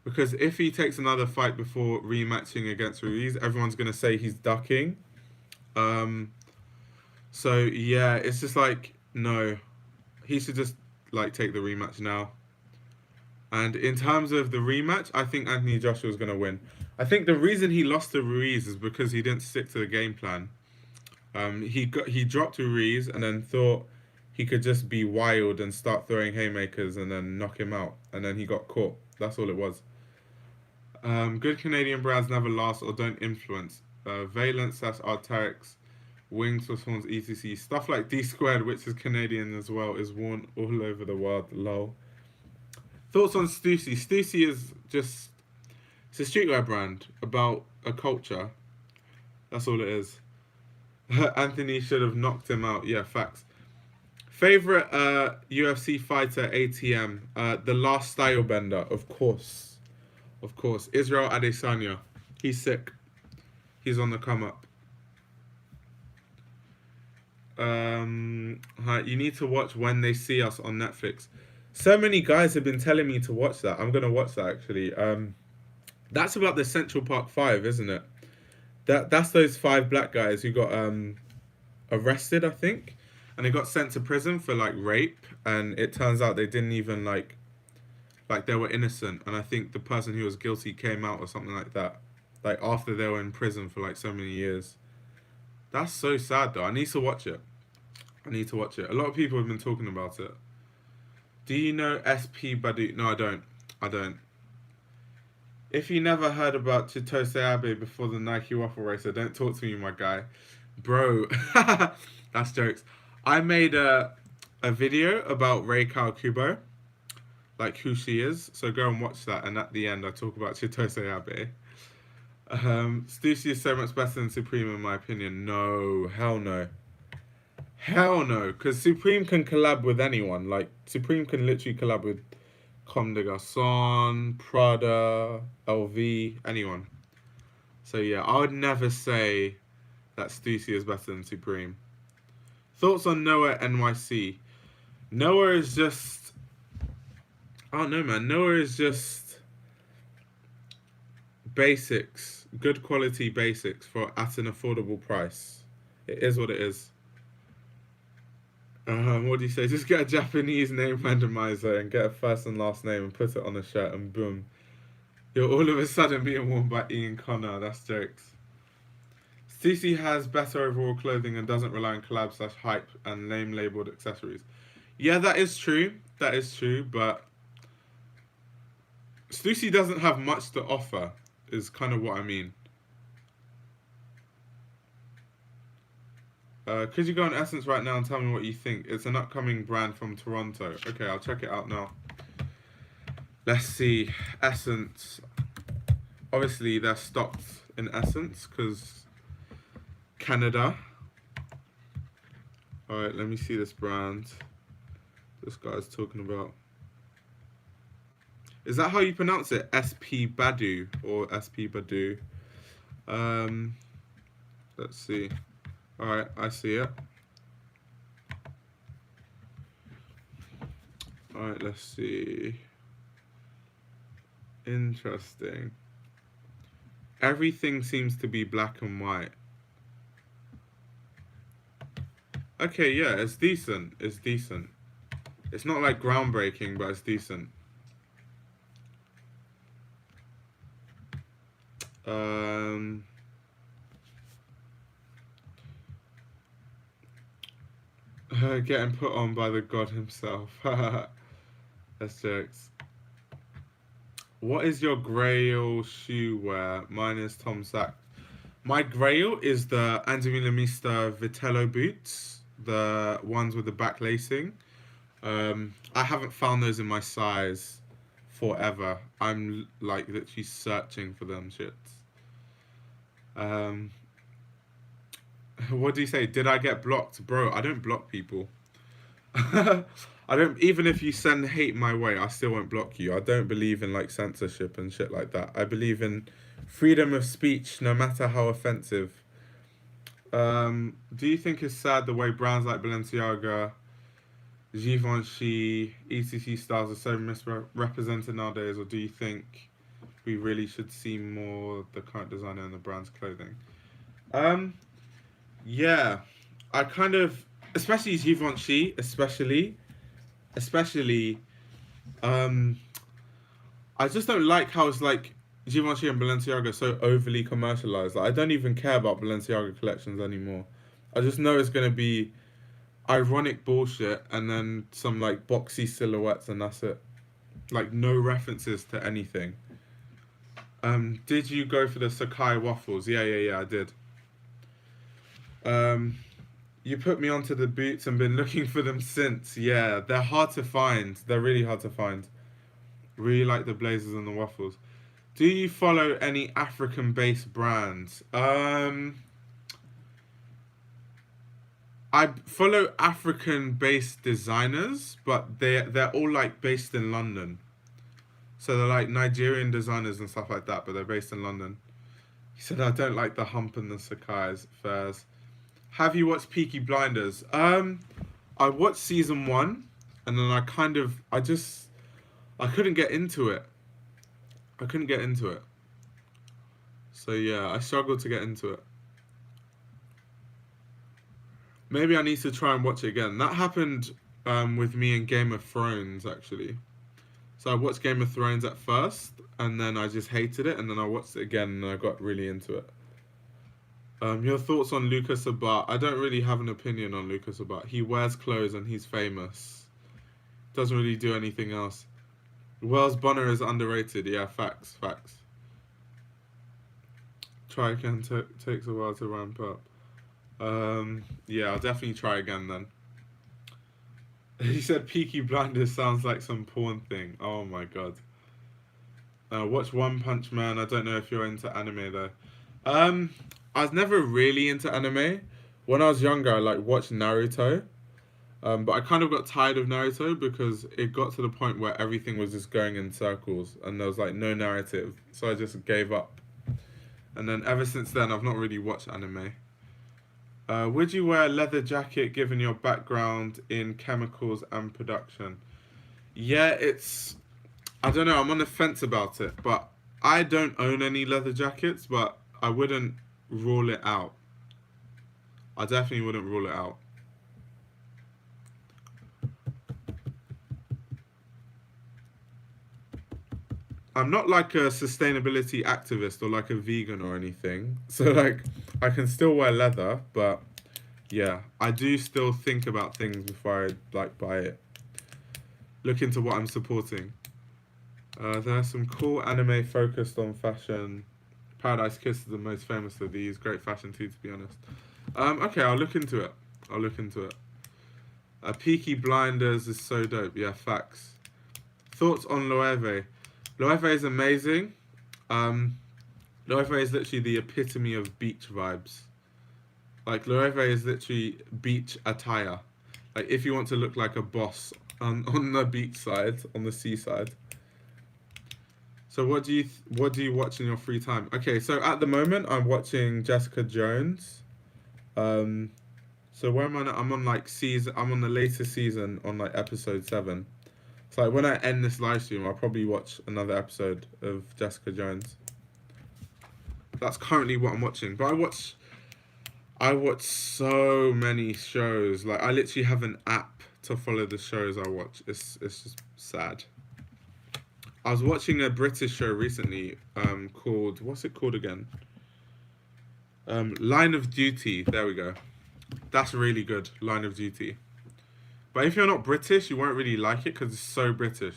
because if he takes another fight before rematching against Ruiz, everyone's gonna say he's ducking. Um, so yeah, it's just like no, he should just like take the rematch now. And in terms of the rematch, I think Anthony Joshua is gonna win. I think the reason he lost to Ruiz is because he didn't stick to the game plan. He dropped to Ruiz and then thought he could just be wild and start throwing haymakers and then knock him out, and then he got caught. That's all it was. Good Canadian brands never last or don't influence. Valence, that's Arc'teryx, Wings for Swans, etc. Stuff like D squared, which is Canadian as well, is worn all over the world. Lol. Thoughts on Stussy? Stussy is just, it's a streetwear brand about a culture. That's all it is. Anthony should have knocked him out. Yeah, facts. Favorite UFC fighter ATM? The Last Stylebender, of course. Of course. Israel Adesanya. He's sick. He's on the come up. You need to watch When They See Us on Netflix. So many guys have been telling me to watch that. I'm gonna watch that actually. That's about the Central Park Five, isn't it? That's those 5 black guys who got arrested, I think, and they got sent to prison for like rape, and it turns out they didn't even like they were innocent, and I think the person who was guilty came out or something like that, like after they were in prison for like so many years. That's so sad though. I need to watch it. I need to watch it. A lot of people have been talking about it. Do you know SP Badu? No, I don't. I don't. If you never heard about Chitose Abe before the Nike Waffle Racer, don't talk to me, my guy. Bro, that's jokes. I made a video about Rei Kawakubo, like who she is. So go and watch that. And at the end, I talk about Chitose Abe. Stussy is so much better than Supreme in my opinion. No, hell no. Hell no, because Supreme can collab with anyone. Like, Supreme can literally collab with Comme des Garçons, Prada, LV, anyone. So yeah, I would never say that Stussy is better than Supreme. Thoughts on Noah NYC? Noah is just... I don't know, man. Noah is just... basics. Good quality basics at an affordable price. It is what it is. What do you say? Just get a Japanese name randomizer and get a first and last name and put it on a shirt and boom. You're all of a sudden being worn by Ian Connor. That's jokes. Stussy has better overall clothing and doesn't rely on collab/hype and name labeled accessories. Yeah, that is true. That is true, but Stussy doesn't have much to offer, is kind of what I mean. Could you go on Essence right now and tell me what you think? It's an upcoming brand from Toronto. Okay, I'll check it out now. Let's see. Essence. Obviously, they're stocked in Essence because Canada. Alright, let me see this brand. This guy's talking about. Is that how you pronounce it? SP Badu or SP Badu? Let's see. Alright, I see it. Alright, let's see. Interesting. Everything seems to be black and white. Okay, yeah, it's decent. It's decent. It's not like groundbreaking, but it's decent. Getting put on by the god himself. That's jokes. What is your grail shoe wear? Mine is Tom Sachs. My grail is the Andy Mista Vitello boots, the ones with the back lacing. I haven't found those in my size forever. I'm like literally searching for them shits. What do you say? Did I get blocked? Bro, I don't block people. I don't, even if you send hate my way, I still won't block you. I don't believe in like censorship and shit like that. I believe in freedom of speech, no matter how offensive. Do you think it's sad the way brands like Balenciaga, Givenchy, ECC styles are so misrepresented nowadays, or do you think we really should see more the current designer and the brand's clothing? Yeah, I kind of, especially Givenchy, especially, I just don't like how it's like Givenchy and Balenciaga are so overly commercialized. Like, I don't even care about Balenciaga collections anymore. I just know it's gonna be ironic bullshit and then some like boxy silhouettes and that's it. Like no references to anything. Did you go for the Sakai waffles? Yeah, I did. You put me onto the boots and been looking for them since. Yeah, they're hard to find. They're really hard to find. Really like the blazers and the waffles. Do you follow any African-based brands? I follow African-based designers, but they're all like based in London. So they're like Nigerian designers and stuff like that, but they're based in London. He said, I don't like the hump and the Sakai's fairs. Have you watched Peaky Blinders? I watched season 1, and then I couldn't get into it. I couldn't get into it. So yeah, I struggled to get into it. Maybe I need to try and watch it again. That happened with me in Game of Thrones, actually. So I watched Game of Thrones at first, and then I just hated it, and then I watched it again, and I got really into it. Your thoughts on Lucas Abat? I don't really have an opinion on Lucas Abat. He wears clothes and he's famous. Doesn't really do anything else. Wells Bonner is underrated. Yeah, facts. Try again. Takes a while to ramp up. Yeah, I'll definitely try again then. He said Peaky Blinders sounds like some porn thing. Oh my god. Watch One Punch Man. I don't know if you're into anime though. I was never really into anime. When I was younger, I watched Naruto. But I kind of got tired of Naruto because it got to the point where everything was just going in circles and there was no narrative. So I just gave up. And then ever since then, I've not really watched anime. Would you wear a leather jacket given your background in chemicals and production? Yeah, I don't know, I'm on the fence about it, but I don't own any leather jackets, but I wouldn't rule it out. I definitely wouldn't rule it out. I'm not like a sustainability activist or like a vegan or anything. So I can still wear leather, but yeah, I do still think about things before I buy it. Look into what I'm supporting. There are some cool anime focused on fashion. Paradise Kiss is the most famous of these. Great fashion too, to be honest. Okay, I'll look into it. Peaky Blinders is so dope. Yeah, facts. Thoughts on Loewe? Loewe is amazing. Loewe is literally the epitome of beach vibes. Loewe is literally beach attire. If you want to look like a boss on the beach side, on the seaside. So what do you watch in your free time? Okay, so at the moment I'm watching Jessica Jones. So where am I now? I'm on the latest season on episode 7. So when I end this live stream, I'll probably watch another episode of Jessica Jones. That's currently what I'm watching. But I watch so many shows. I literally have an app to follow the shows I watch. It's just sad. I was watching a British show recently called, what's it called again? Line of Duty. There we go. That's really good. Line of Duty. But if you're not British, you won't really like it because it's so British.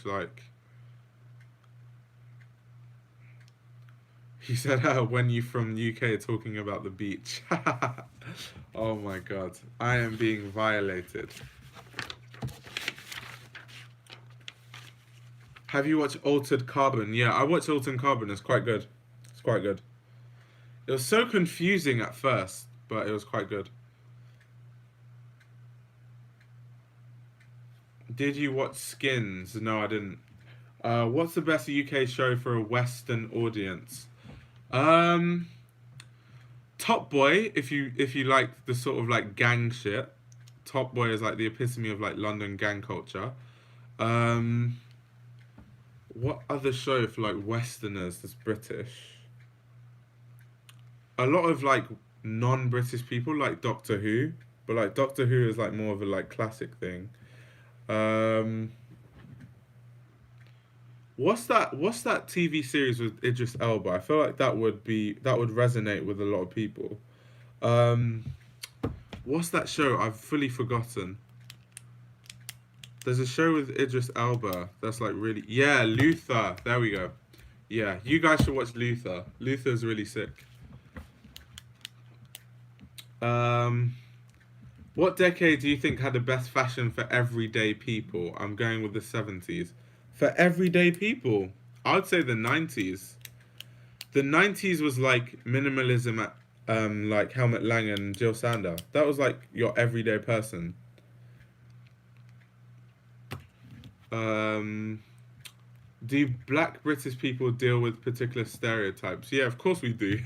He said, when you from UK talking about the beach. Oh my god. I am being violated. Have you watched Altered Carbon? Yeah, I watched Altered Carbon. It's quite good. It was so confusing at first, but it was quite good. Did you watch Skins? No, I didn't. What's the best UK show for a Western audience? Top Boy, if you like the sort of gang shit. Top Boy is the epitome of London gang culture. What other show for Westerners that's British? A lot of non-British people like Doctor Who, but Doctor Who is more of a classic thing. What's that TV series with Idris Elba? I feel like that would resonate with a lot of people. What's that show? I've fully forgotten. There's a show with Idris Elba that's really... Yeah, Luther. There we go. Yeah, you guys should watch Luther. Luther's really sick. What decade do you think had the best fashion for everyday people? I'm going with the 70s. For everyday people, I would say the 90s. The 90s was like minimalism at like Helmut Lang and Jill Sander. That was like your everyday person. Do black British people deal with particular stereotypes? Yeah, of course we do.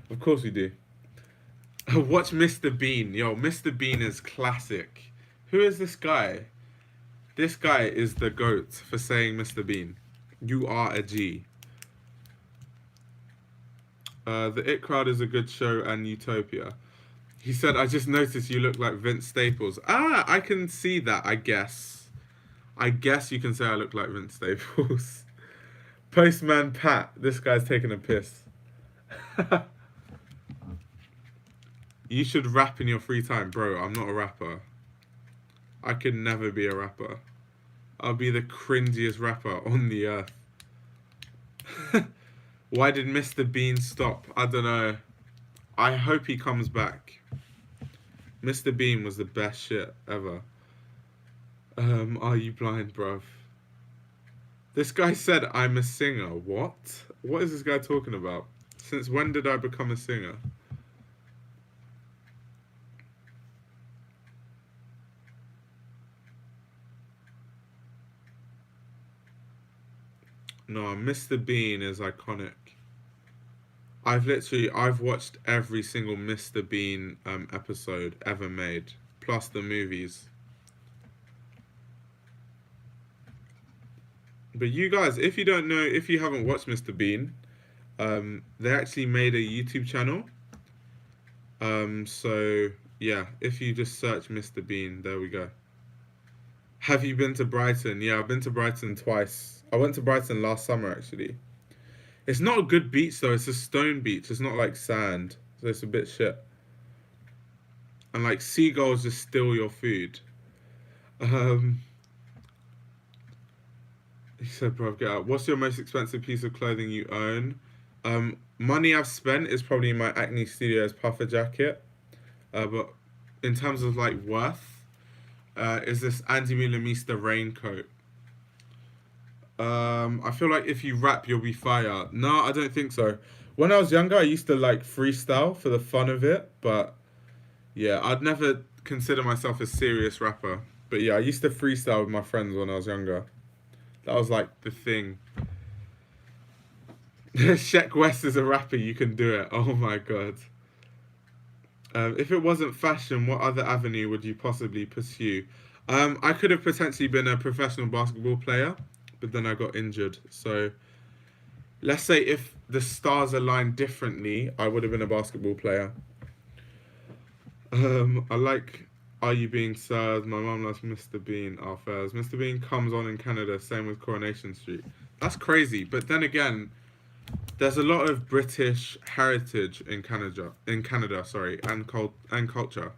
Of course we do. Watch Mr. Bean. Yo, Mr. Bean is classic. Who is this guy? This guy is the GOAT for saying Mr. Bean. You are a G. The It Crowd is a good show and Utopia. He said, I just noticed you look like Vince Staples. Ah, I can see that, I guess. I guess you can say I look like Vince Staples. Postman Pat. This guy's taking a piss. You should rap in your free time. Bro, I'm not a rapper. I could never be a rapper. I'll be the cringiest rapper on the earth. Why did Mr. Bean stop? I don't know. I hope he comes back. Mr. Bean was the best shit ever. Are you blind, bruv? This guy said I'm a singer. What? What is this guy talking about? Since when did I become a singer? No, Mr. Bean is iconic. I've watched every single Mr. Bean episode ever made, plus the movies. But you guys, if you don't know, if you haven't watched Mr. Bean, they actually made a YouTube channel. So yeah, if you just search Mr. Bean, there we go. Have you been to Brighton? Yeah, I've been to Brighton twice. I went to Brighton last summer, actually. It's not a good beach, though. It's a stone beach. It's not like sand. So it's a bit shit. And, like, seagulls just steal your food. He said, bro, get out. What's your most expensive piece of clothing you own? Money I've spent is probably my Acne Studios puffer jacket. But in terms of, like, worth, is this Andy Milamista raincoat. I feel like if you rap, you'll be fire. No, I don't think so. When I was younger, I used to like freestyle for the fun of it, but yeah, I'd never consider myself a serious rapper. But yeah, I used to freestyle with my friends when I was younger. That was like the thing. Sheck West is a rapper, you can do it. Oh my god. If it wasn't fashion, what other avenue would you possibly pursue? I could have potentially been a professional basketball player, but then I got injured. So let's say if the stars aligned differently, I would have been a basketball player. I like Are You Being Served? My mum loves Mr. Bean. Our fairs. Mr. Bean comes on in Canada, same with Coronation Street. That's crazy. But then again, there's a lot of British heritage in Canada, and culture.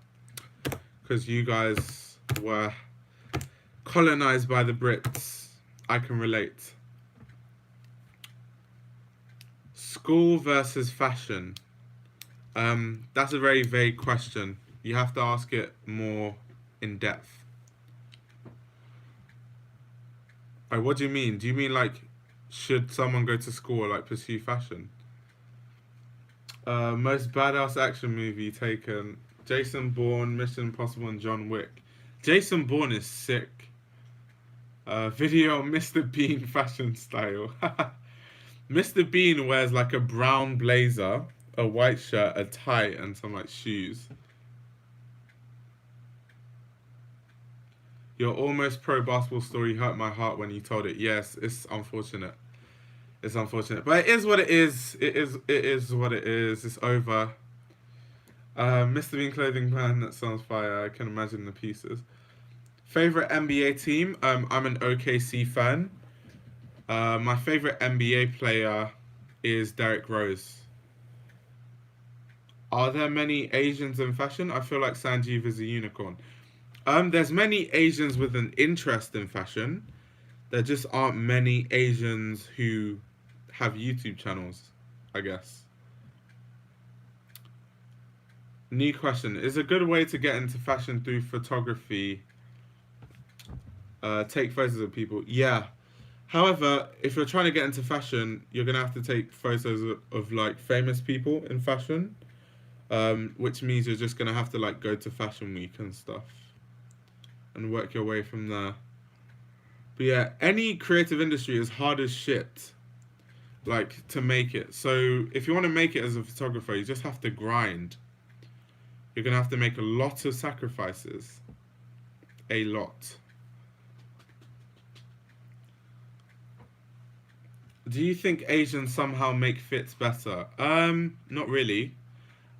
Because you guys were colonized by the Brits. I can relate. School versus fashion. That's a very vague question. You have to ask it more in depth. Like, what do you mean? Do you mean like, should someone go to school or like pursue fashion? Most badass action movie taken. Jason Bourne, Mission Impossible, and John Wick. Jason Bourne is sick. Video on Mr. Bean fashion style. Mr. Bean wears like a brown blazer, a white shirt, a tie, and some like shoes. Your almost pro basketball story hurt my heart when you told it. Yes, it's unfortunate. It's unfortunate, but it is what it is. It is what it is. It's over. Mr. Bean clothing brand, that sounds fire. I can imagine the pieces. Favorite NBA team? I'm an OKC fan. My favorite NBA player is Derrick Rose. Are there many Asians in fashion? I feel like Sanjeev is a unicorn. There's many Asians with an interest in fashion. There just aren't many Asians who have YouTube channels, I guess. New question. Is a good way to get into fashion through photography? Take photos of people. Yeah. However, if you're trying to get into fashion, you're gonna have to take photos of like famous people in fashion, which means you're just gonna have to like go to Fashion Week and stuff, and work your way from there. But yeah, any creative industry is hard as shit, like to make it. So if you want to make it as a photographer, you just have to grind. You're gonna have to make a lot of sacrifices, a lot. Do you think Asians somehow make fits better? Not really.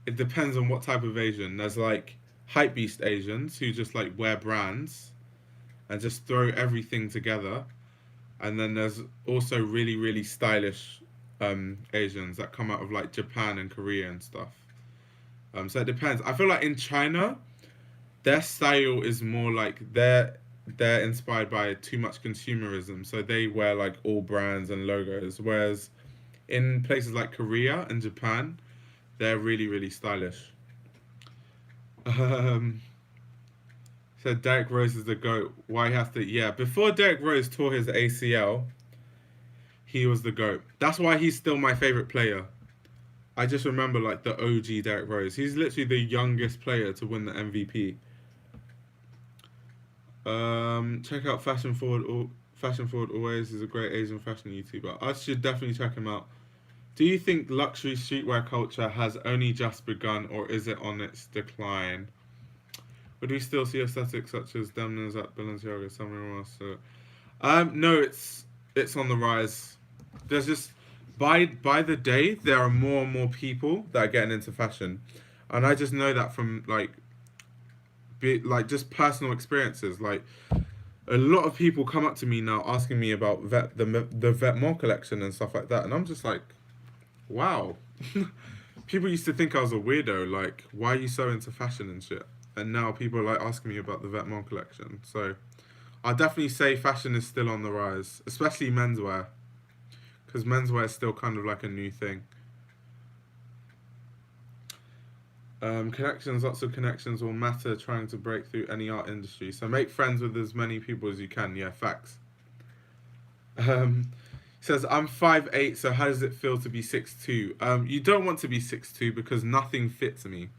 It depends on what type of Asian. There's like hypebeast Asians who just like wear brands and just throw everything together. And then there's also really, really stylish Asians that come out of like Japan and Korea and stuff. So it depends. I feel like in China, their style is more like they're inspired by too much consumerism, so they wear like all brands and logos. Whereas in places like Korea and Japan, they're really really stylish. Um, so Derek Rose is the GOAT. Why he has to? Yeah, before Derek Rose tore his ACL, he was the GOAT. That's why he's still my favorite player. I just remember like the OG Derek Rose. He's literally the youngest player to win the MVP. Check out Fashion Forward. Fashion Forward always is a great Asian fashion YouTuber. I should definitely check him out. Do you think luxury streetwear culture has only just begun, or is it on its decline? Would we still see aesthetics such as Demna's at Balenciaga, somewhere else? No, it's on the rise. There's just by the day there are more and more people that are getting into fashion, and I just know that from like just personal experiences. Like a lot of people come up to me now asking me about the Vetements collection and stuff like that, and I'm just like, wow. People used to think I was a weirdo. Like, why are you so into fashion and shit? And now people are like asking me about the Vetements collection. So I'll definitely say fashion is still on the rise, especially menswear, because menswear is still kind of like a new thing. Connections, lots of connections will matter trying to break through any art industry. So make friends with as many people as you can. Yeah, facts. Says, I'm 5'8", so how does it feel to be 6'2"? You don't want to be 6'2" because nothing fits me.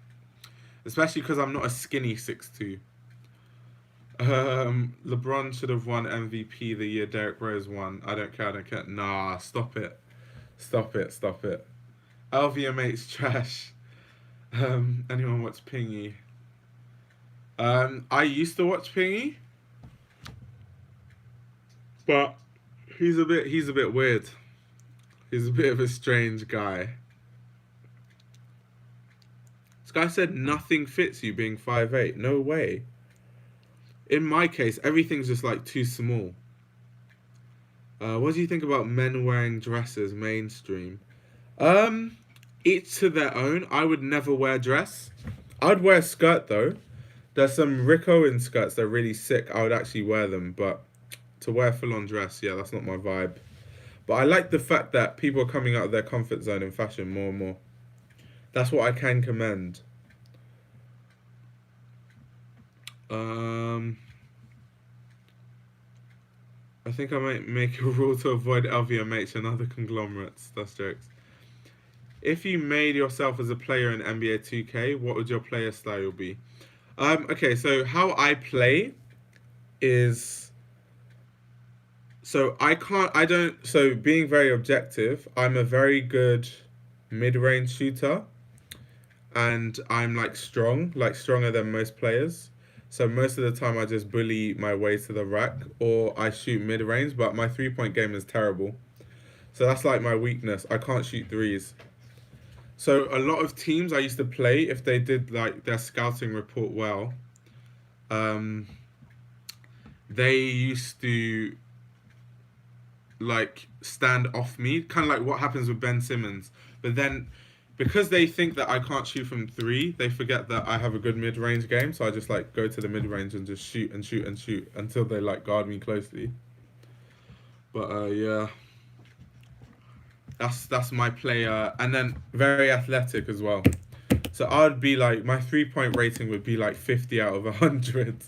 Especially because I'm not a skinny 6'2". LeBron should have won MVP the year Derrick Rose won. I don't care. Nah, stop it. Stop it. LVMH's trash. Anyone watch Pingy? I used to watch Pingy, but he's a bit weird. He's a bit of a strange guy. This guy said nothing fits you being 5'8". No way. In my case, everything's just like too small. What do you think about men wearing dresses mainstream? Each to their own. I would never wear a dress. I'd wear a skirt though. There's some Rick Owens skirts that are really sick. I would actually wear them, but to wear a full-on dress, yeah, that's not my vibe. But I like the fact that people are coming out of their comfort zone in fashion more and more. That's what I can commend. I think I might make a rule to avoid LVMH and other conglomerates. That's jokes. If you made yourself as a player in NBA 2K, what would your player style be? Okay, so how I play is... So being very objective, I'm a very good mid-range shooter. And I'm like stronger than most players. So most of the time I just bully my way to the rack, or I shoot mid-range, but my three-point game is terrible. So that's like my weakness. I can't shoot threes. So a lot of teams I used to play, if they did like their scouting report well, they used to like stand off me, kind of like what happens with Ben Simmons. But then because they think that I can't shoot from three, they forget that I have a good mid-range game. So I just like go to the mid-range and just shoot until they like guard me closely. But yeah. That's my player, and then very athletic as well. So I'd be like, my 3-point rating would be like 50 out of 100.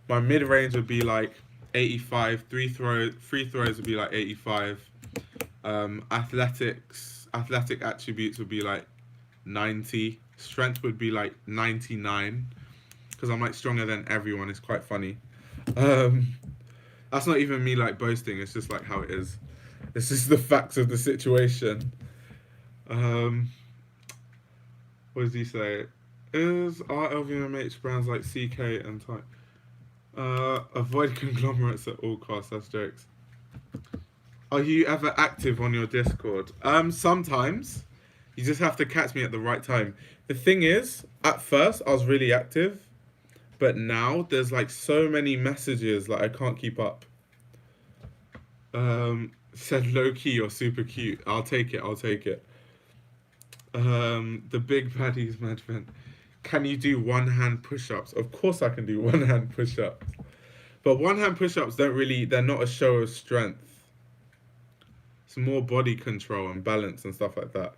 My mid range would be like 85. Free throws would be like 85. Athletic attributes would be like 90. Strength would be like 99 because I'm like stronger than everyone. It's quite funny. That's not even me like boasting. It's just like how it is. It's just the facts of the situation. What does he say? Are LVMH brands like CK and Type? Avoid conglomerates at all costs. That's jokes. Are you ever active on your Discord? Sometimes. You just have to catch me at the right time. The thing is, at first I was really active, but now there's like so many messages like I can't keep up. Said low key or super cute. I'll take it. The big baddies management. Can you do one hand push-ups? Of course I can do one hand push-ups. But one hand push-ups they're not a show of strength. It's more body control and balance and stuff like that.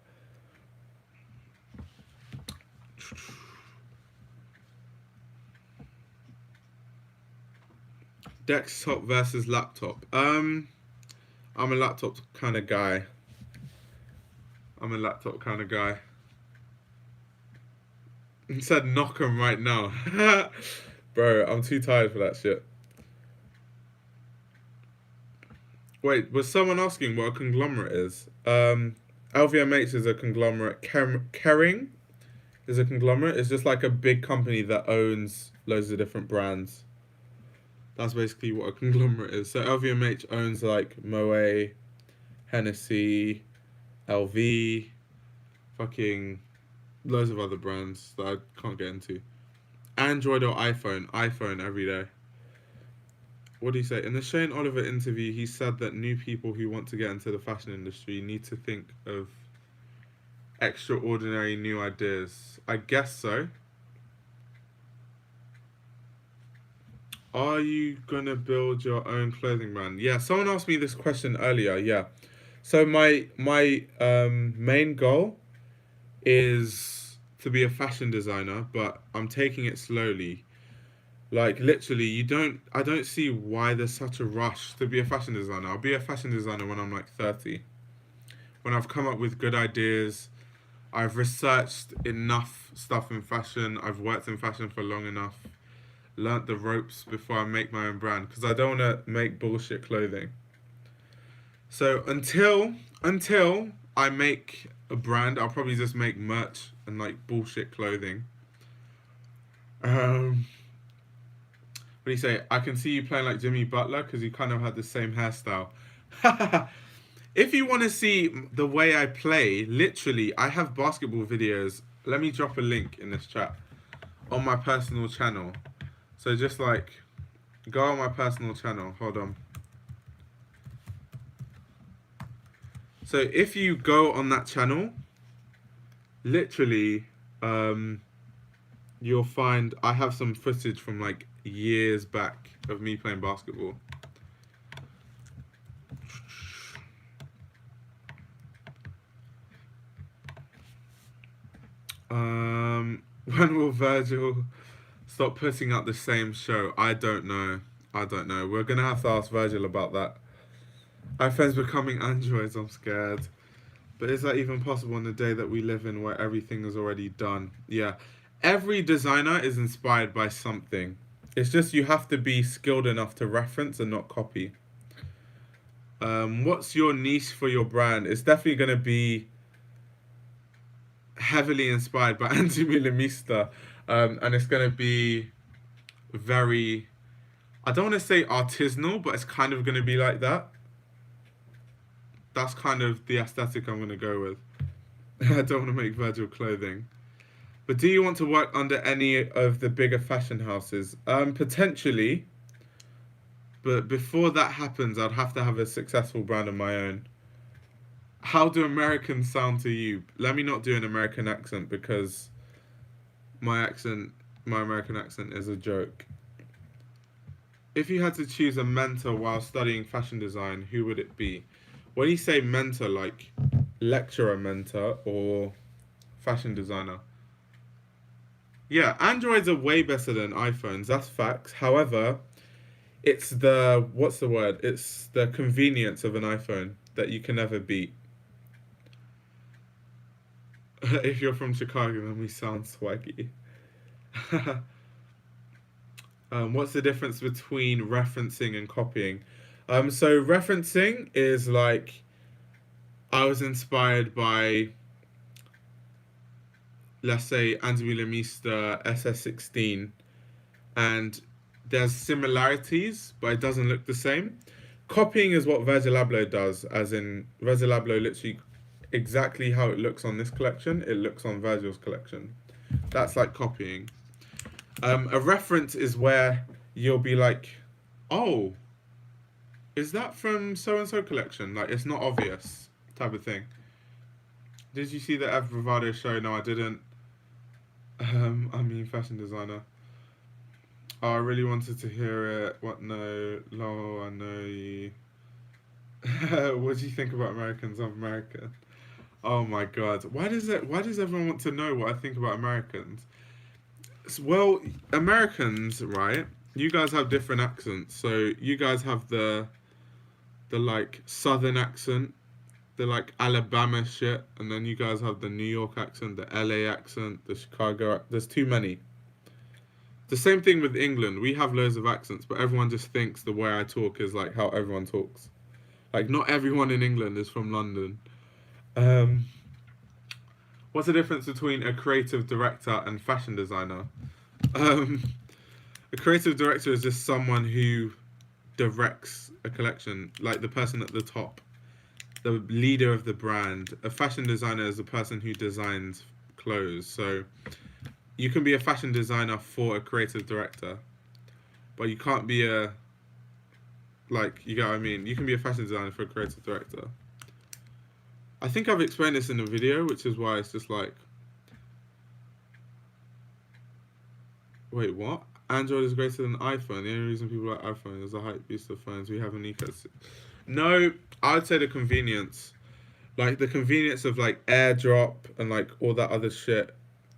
Desktop versus laptop. I'm a laptop kind of guy. He said knock 'em right now. Bro, I'm too tired for that shit. Wait, was someone asking what a conglomerate is? LVMH is a conglomerate. Kering is a conglomerate. It's just like a big company that owns loads of different brands. That's basically what a conglomerate is. So LVMH owns like Moet, Hennessy, LV, fucking loads of other brands that I can't get into. Android or iPhone? iPhone every day. What do you say? In the Shane Oliver interview, he said that new people who want to get into the fashion industry need to think of extraordinary new ideas. I guess so. Are you gonna build your own clothing brand? Yeah, someone asked me this question earlier. Yeah, so my main goal is to be a fashion designer, but I'm taking it slowly. Like literally, I don't see why there's such a rush to be a fashion designer. I'll be a fashion designer when I'm like 30. When I've come up with good ideas, I've researched enough stuff in fashion, I've worked in fashion for long enough, learnt the ropes before I make my own brand, because I don't want to make bullshit clothing. So until I make a brand, I'll probably just make merch and like bullshit clothing. What do you say? I can see you playing like Jimmy Butler because you kind of had the same hairstyle. If you want to see the way I play, literally, I have basketball videos. Let me drop a link in this chat on my personal channel. So just like, go on my personal channel. Hold on. So if you go on that channel, literally, you'll find I have some footage from like years back of me playing basketball. When will Virgil stop putting out the same show? I don't know. We're gonna have to ask Virgil about that. iPhone's becoming Androids, I'm scared. But is that even possible in the day that we live in where everything is already done? Yeah. Every designer is inspired by something. It's just you have to be skilled enough to reference and not copy. What's your niche for your brand? It's definitely going to be heavily inspired by Anti-Millimista. And it's going to be very, I don't want to say artisanal, but it's kind of going to be like that. That's kind of the aesthetic I'm going to go with. I don't want to make Virgil clothing. But do you want to work under any of the bigger fashion houses? Potentially. But before that happens, I'd have to have a successful brand of my own. How do Americans sound to you? Let me not do an American accent because my American accent is a joke. If you had to choose a mentor while studying fashion design, who would it be? When you say mentor, like lecturer mentor or fashion designer? Yeah, Androids are way better than iPhones, that's facts. However, It's the, what's the word? It's the convenience of an iPhone that you can never beat. If you're from Chicago, then we sound swaggy. What's the difference between referencing and copying? So referencing is like, I was inspired by, let's say, Anthony Lemista SS16, and there's similarities, but it doesn't look the same. Copying is what Virgil Abloh does, as in Virgil Abloh literally exactly how it looks on this collection, it looks on Virgil's collection. That's like copying. A reference is where you'll be like, oh, is that from so and so collection? Like, it's not obvious, type of thing. Did you see the Ev Bravado show? No, I didn't. I mean, fashion designer. Oh, I really wanted to hear it. What? No, lol, I know you. What do you think about Americans? I'm American. Oh my god. Why does everyone want to know what I think about Americans? Well, Americans, right? You guys have different accents. So you guys have the like southern accent, the like Alabama shit, and then you guys have the New York accent, the LA accent, the Chicago. There's too many. The same thing with England. We have loads of accents, but everyone just thinks the way I talk is like how everyone talks. Like, not everyone in England is from London. Um, what's the difference between a creative director and fashion designer? Um, a creative director is just someone who directs a collection, like the person at the top, the leader of the brand. A fashion designer is the person who designs clothes. So you can be a fashion designer for a creative director, but you can't be a, like, you get what I mean? You can be a fashion designer for a creative director. I think I've explained this in the video, which is why it's just like, wait, what? Android is greater than iPhone. The only reason people like iPhone is the hype beast of phones. We have an ecosystem. No, I would say the convenience. Like, the convenience of, like, AirDrop and, like, all that other shit.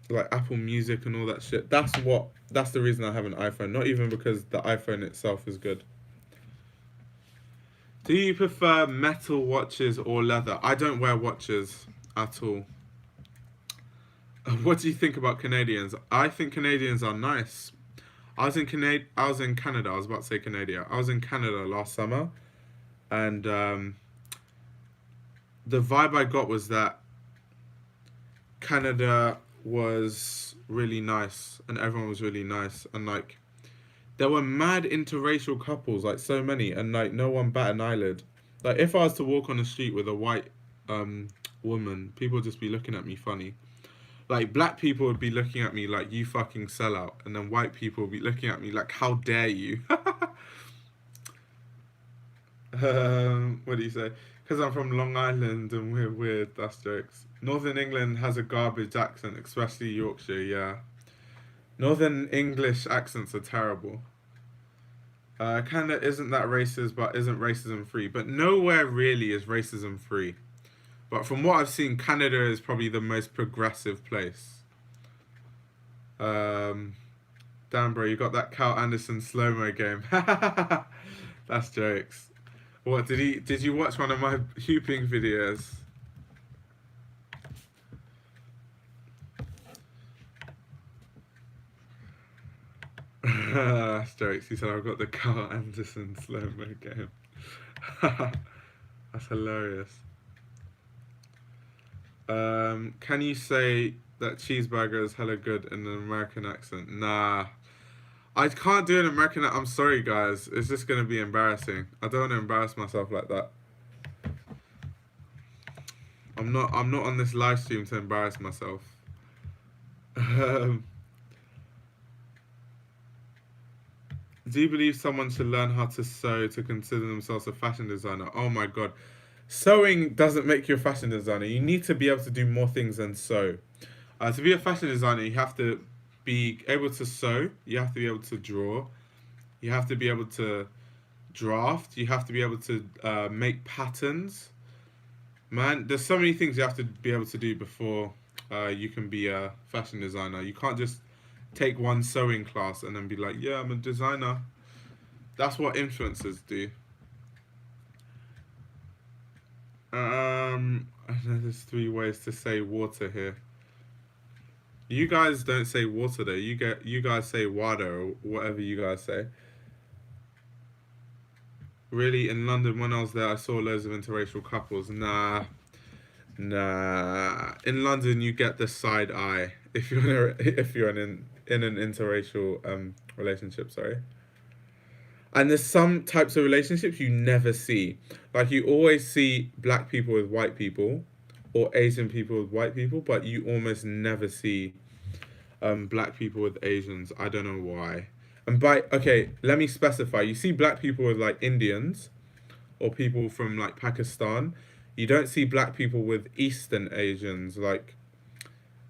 Like, Apple Music and all that shit. That's the reason I have an iPhone. Not even because the iPhone itself is good. Do you prefer metal watches or leather? I don't wear watches at all. What do you think about Canadians? I think Canadians are nice. I was in Canada. I was about to say Canada. I was in Canada last summer, and the vibe I got was that Canada was really nice, and everyone was really nice, and like there were mad interracial couples, like so many, and like no one bat an eyelid. Like if I was to walk on the street with a white woman, people would just be looking at me funny. Like, black people would be looking at me like, you fucking sellout. And then white people would be looking at me like, how dare you? What do you say? Because I'm from Long Island and we're weird, that's jokes. Northern England has a garbage accent, especially Yorkshire, yeah. Northern English accents are terrible. Canada isn't that racist, but isn't racism free. But nowhere really is racism free. But from what I've seen, Canada is probably the most progressive place. Damn, bro, you got that Cal Anderson slow-mo game. That's jokes. What, did you watch one of my hooping videos? That's jokes. He said, I've got the Cal Anderson slow-mo game. That's hilarious. Can you say that cheeseburger is hella good in an American accent? Nah. I can't do an American accent. I'm sorry, guys. It's just going to be embarrassing. I don't want to embarrass myself like that. I'm not on this live stream to embarrass myself. Do you believe someone should learn how to sew to consider themselves a fashion designer? Oh my god. Sewing doesn't make you a fashion designer. You need to be able to do more things than sew. To be a fashion designer, you have to be able to sew. You have to be able to draw. You have to be able to draft. You have to be able to make patterns. Man, there's so many things you have to be able to do before you can be a fashion designer. You can't just take one sewing class and then be like, yeah, I'm a designer. That's what influencers do. I know there's 3 ways to say water here. You guys don't say water though. You guys say water or whatever you guys say. Really, in London when I was there, I saw loads of interracial couples. Nah, nah. In London, you get the side eye if you're in an interracial relationship. Sorry. And there's some types of relationships you never see. Like you always see black people with white people, or Asian people with white people, but you almost never see black people with Asians. I don't know why. And by okay, let me specify. You see black people with like Indians or people from like Pakistan. You don't see black people with Eastern Asians, like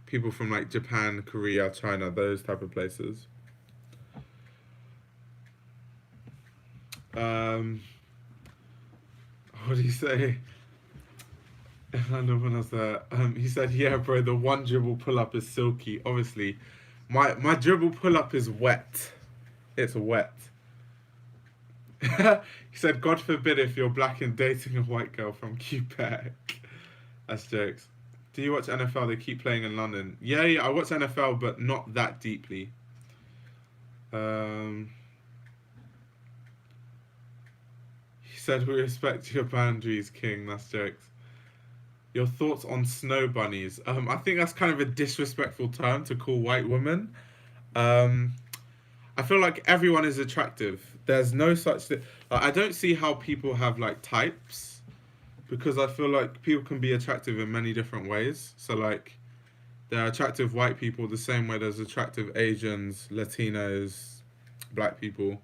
people from like Japan, Korea, China, those type of places. Um, what do you say? I know when I was there. He said, "Yeah, bro, the one dribble pull up is silky. Obviously, my dribble pull up is wet. It's wet." He said, "God forbid if you're black and dating a white girl from Quebec." That's jokes. Do you watch NFL? They keep playing in London. Yeah, yeah, I watch NFL, but not that deeply. Um, he said, "We respect your boundaries, King." That's jokes. Your thoughts on snow bunnies? I think that's kind of a disrespectful term to call white women. Um, I feel like everyone is attractive. There's no such thing. Like, I don't see how people have like types because I feel like people can be attractive in many different ways. So like there are attractive white people the same way there's attractive Asians, Latinos, black people.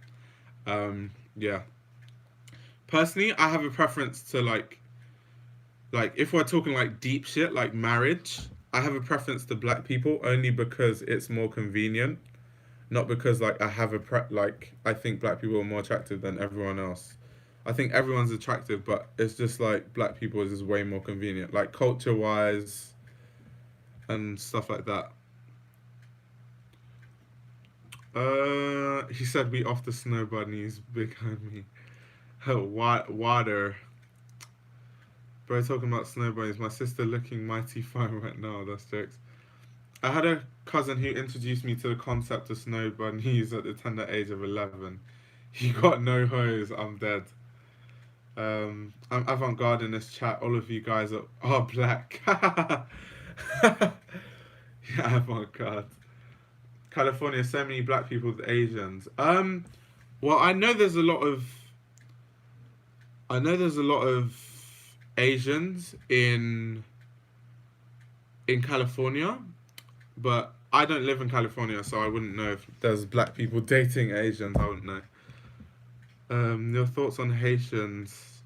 Yeah. Personally, I have a preference to like if we're talking like deep shit like marriage, I have a preference to black people only because it's more convenient, not because like like I think black people are more attractive than everyone else. I think everyone's attractive, but it's just like black people is just way more convenient, like culture wise and stuff like that. He said we off the snow bunnies, big homie. Water. Bro, talking about snow bunnies. My sister looking mighty fine right now. That's jokes. I had a cousin who introduced me to the concept of snow bunnies at the tender age of 11. He got no hose. I'm dead. I'm avant-garde in this chat. All of you guys are black. Yeah, avant-garde. California, so many black people with Asians. Well, I know there's a lot of Asians in California, but I don't live in California, so I wouldn't know if there's black people dating Asians. I wouldn't know. Your thoughts on Haitians?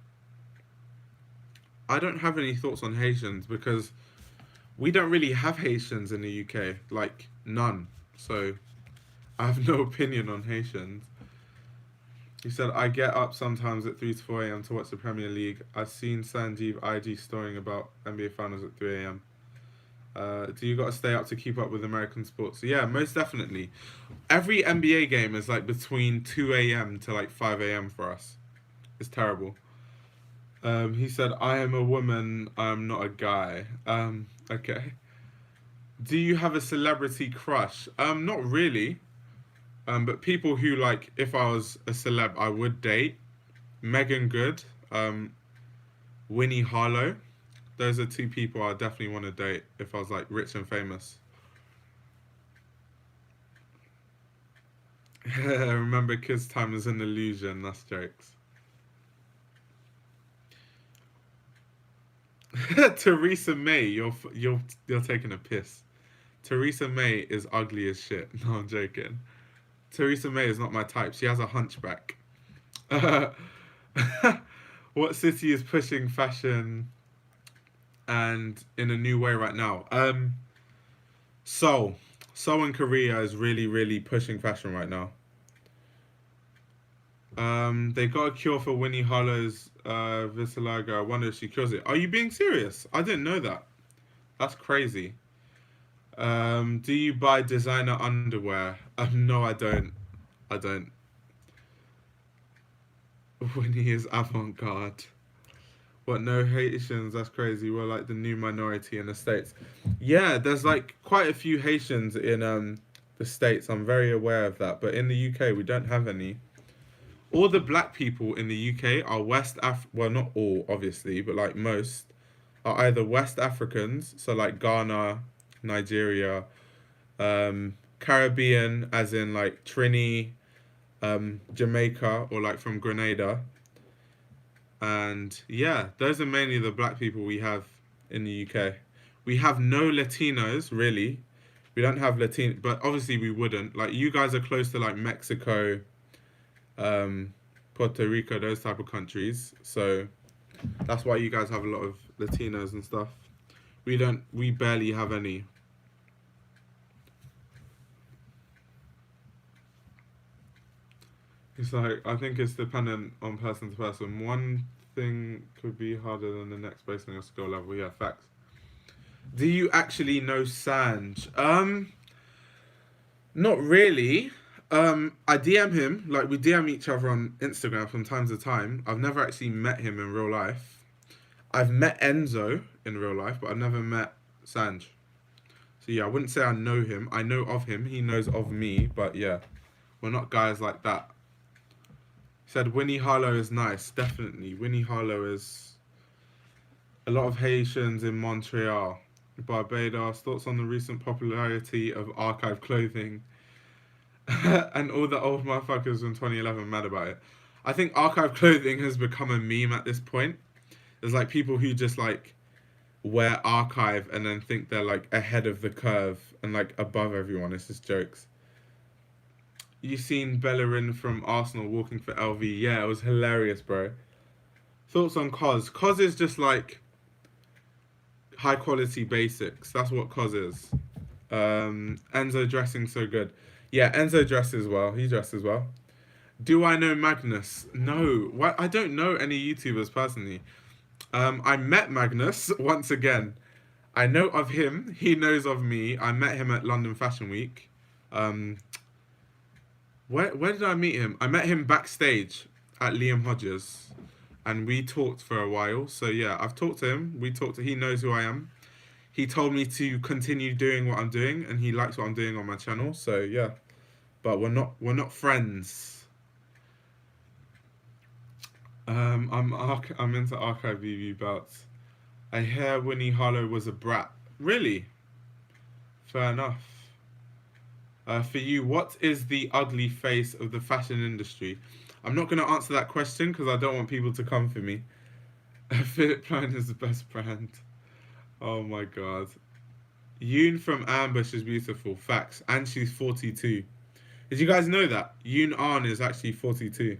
I don't have any thoughts on Haitians because we don't really have Haitians in the UK, like none. So I have no opinion on Haitians. He said, I get up sometimes at 3 to 4 a.m. to watch the Premier League. I've seen Sanjeev IG storing about NBA finals at 3 a.m. Do you got to stay up to keep up with American sports? So yeah, most definitely. Every NBA game is like between 2 a.m. to like 5 a.m. for us. It's terrible. He said, I am a woman, I'm not a guy. Okay. Do you have a celebrity crush? Not really. But people who like, if I was a celeb, I would date. Megan Good, Winnie Harlow. Those are 2 people I definitely want to date if I was like rich and famous. Remember, kids' time is an illusion. That's jokes. Theresa May, you're taking a piss. Theresa May is ugly as shit. No, I'm joking. Theresa May is not my type. She has a hunchback. What city is pushing fashion and in a new way right now? Seoul. Seoul in Korea is really, really pushing fashion right now. They got a cure for Winnie Hollow's vitiligo. I wonder if she cures it. Are you being serious? I didn't know that. That's crazy. Do you buy designer underwear? No, I don't. I don't. Winnie is avant-garde. What, no Haitians? That's crazy. We're like the new minority in the States. Yeah, there's like quite a few Haitians in the States. I'm very aware of that. But in the UK, we don't have any. All the black people in the UK are well, not all, obviously, but like most are either West Africans, so like Ghana, Nigeria, Caribbean, as in like Trini, Jamaica, or like from Grenada. And yeah, those are mainly the black people we have in the UK. We have no Latinos, really. We don't have Latino, but obviously we wouldn't. Like, you guys are close to like Mexico, Puerto Rico, those type of countries. So that's why you guys have a lot of Latinos and stuff. We barely have any. It's like, I think it's dependent on person to person. One thing could be harder than the next based on your skill level. Yeah, facts. Do you actually know Sanj? Not really. I DM him, like we DM each other on Instagram from time to time. I've never actually met him in real life. I've met Enzo in real life, but I've never met Sanj. So yeah, I wouldn't say I know him. I know of him. He knows of me, but yeah, we're not guys like that. He said Winnie Harlow is nice. Definitely, Winnie Harlow is. A lot of Haitians in Montreal, Barbados. Thoughts on the recent popularity of archive clothing? And all the old motherfuckers from 2011 mad about it. I think archive clothing has become a meme at this point. There's like people who just like wear archive and then think they're like ahead of the curve and like above everyone. It's just jokes. You seen Bellerin from Arsenal walking for LV? Yeah, it was hilarious, bro. Thoughts on Cos? Cos is just like high quality basics. That's what Cos is. Enzo dressing so good. Yeah, Enzo dresses well. He dresses well. Do I know Magnus? No. What? I don't know any YouTubers personally. I met Magnus once again. I know of him. He knows of me. I met him at London Fashion Week. Where did I meet him? I met him backstage at Liam Hodges, and we talked for a while. So yeah, I've talked to him. He knows who I am. He told me to continue doing what I'm doing, and he likes what I'm doing on my channel. So yeah, but we're not friends. I'm into archive VV belts. I hear Winnie Harlow was a brat. Really? Fair enough. For you, what is the ugly face of the fashion industry? I'm not going to answer that question because I don't want people to come for me. Philip Klein is the best brand. Oh my god. Yoon from Ambush is beautiful. Facts. And she's 42. Did you guys know that? Yoon Ahn is actually 42.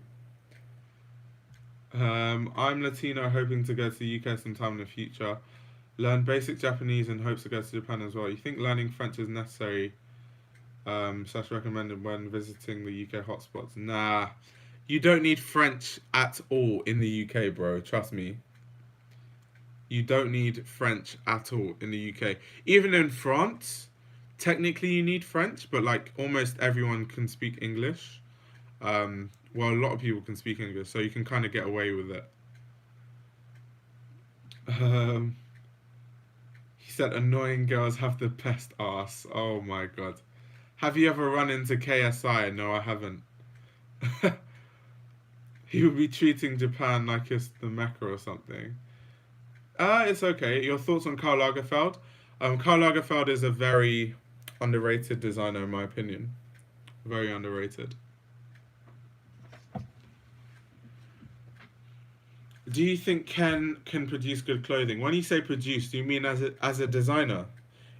I'm Latino, hoping to go to the UK sometime in the future. Learn basic Japanese and hopes to go to Japan as well. You think learning French is necessary? Slash recommended when visiting the UK hotspots. Nah, you don't need French at all in the UK, bro. Trust me. You don't need French at all in the UK. Even in France, technically you need French, but like almost everyone can speak English. Well, a lot of people can speak English, so you can kind of get away with it. He said annoying girls have the best ass. Oh my god. Have you ever run into KSI? No, I haven't. He would be treating Japan like it's the Mecca or something. It's okay. Your thoughts on Karl Lagerfeld? Karl Lagerfeld is a very underrated designer in my opinion. Very underrated. Do you think Ken can produce good clothing? When you say produce, do you mean as a designer?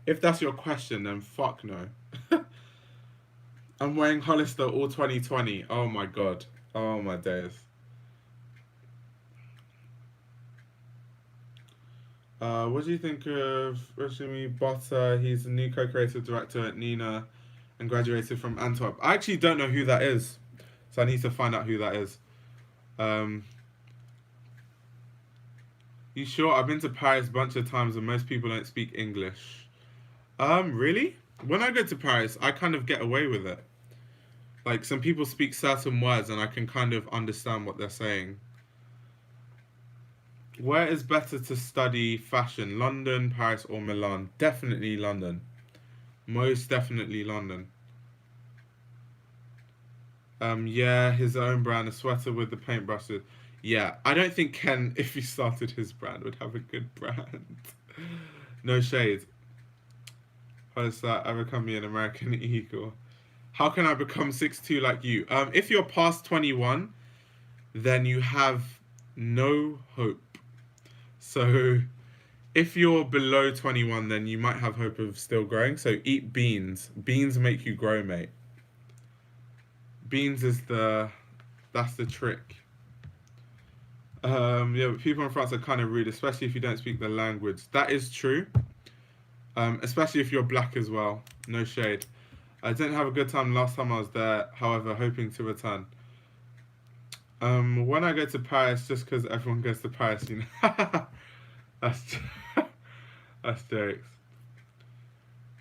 If that's your question, then fuck no. I'm wearing Hollister all 2020. Oh my god. Oh my days. What do you think of Rashimi Botta? He's the new co-creative director at Nina and graduated from Antwerp. I actually don't know who that is, so I need to find out who that is. You sure? I've been to Paris a bunch of times and most people don't speak English. Really? When I go to Paris, I kind of get away with it. Like, some people speak certain words and I can kind of understand what they're saying. Where is better to study fashion? London, Paris, or Milan? Definitely London. Most definitely London. Yeah, his own brand, a sweater with the paintbrushes. Yeah, I don't think Ken, if he started his brand, would have a good brand. No shade. How does that? I become me an American Eagle. How can I become 6'2" like you? If you're past 21, then you have no hope. So if you're below 21, then you might have hope of still growing. So eat beans. Beans make you grow, mate. Beans is that's the trick. Yeah, but people in France are kind of rude, especially if you don't speak the language. That is true. Especially if you're black as well. No shade. I didn't have a good time last time I was there, however, hoping to return. When I go to Paris, just because everyone goes to Paris, you know. that's that's jokes.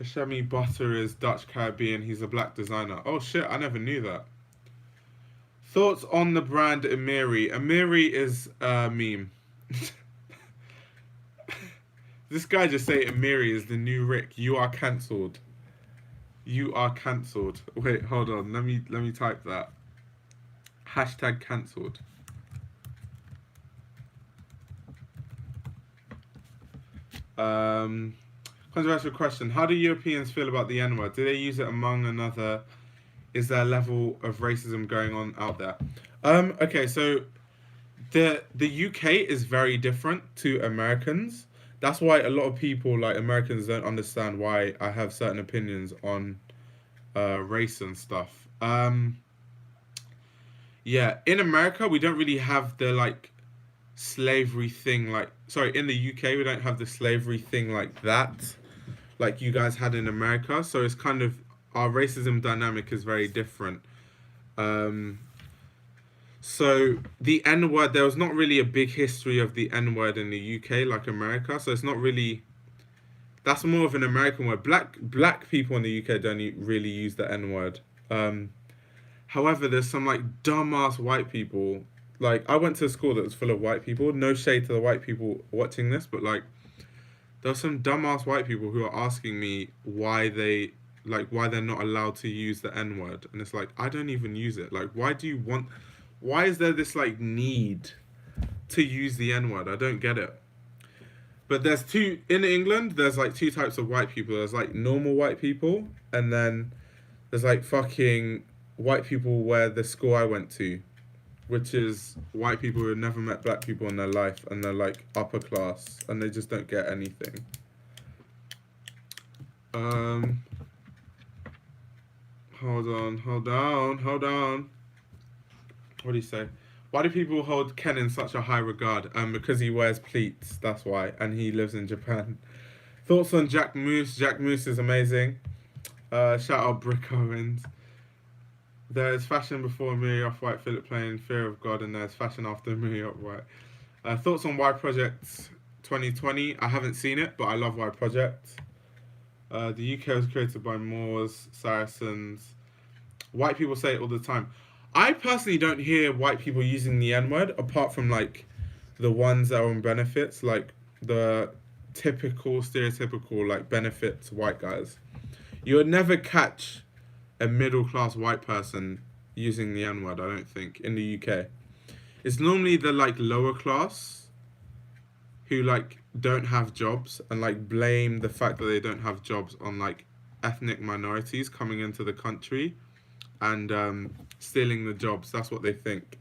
Hashemi Butter is Dutch Caribbean. He's a black designer. Oh shit, I never knew that. Thoughts on the brand Amiri? Amiri is a meme. This guy just say Amiri is the new Rick. You are cancelled. You are cancelled. Wait, hold on. Let me type that. Hashtag cancelled. Controversial question. How do Europeans feel about the N-word? Do they use it among another? Is there a level of racism going on out there? Okay, so the UK is very different to Americans. That's why a lot of people, like Americans, don't understand why I have certain opinions on race and stuff. Yeah, in America we don't really have the like slavery thing. Like, sorry, in the UK we don't have the slavery thing like that, like you guys had in America. So it's kind of, our racism dynamic is very different. So the N word, there was not really a big history of the N word in the UK like America. So it's not really, that's more of an American word. Black people in the UK don't really use the N word. However, there's some like dumbass white people. Like, I went to a school that was full of white people. No shade to the white people watching this, but like, there are some dumbass white people who are asking me why they're not allowed to use the N word, and it's like, I don't even use it. Like, why is there this like need to use the N word? I don't get it. But there's in England. There's like two types of white people. There's like normal white people, and then there's like fucking white people where the school I went to, which is white people who have never met black people in their life, and they're like upper class, and they just don't get anything. Hold on. What do you say? Why do people hold Ken in such a high regard? Because he wears pleats, that's why, and he lives in Japan. Thoughts on Jack Moose? Jack Moose is amazing. Shout out Brick Owens. There is fashion before Miri Off-White, Philip Plain, Fear of God, and there's fashion after Miri Off-White. Thoughts on Y Project 2020? I haven't seen it, but I love Y Project. The UK was created by Moors, Saracens. White people say it all the time. I personally don't hear white people using the N-word, apart from like the ones that are on benefits, like the stereotypical like benefits white guys. You would never catch a middle-class white person using the N-word, I don't think, in the UK. It's normally the like lower class who like don't have jobs and like blame the fact that they don't have jobs on like ethnic minorities coming into the country and stealing the jobs. That's what they think.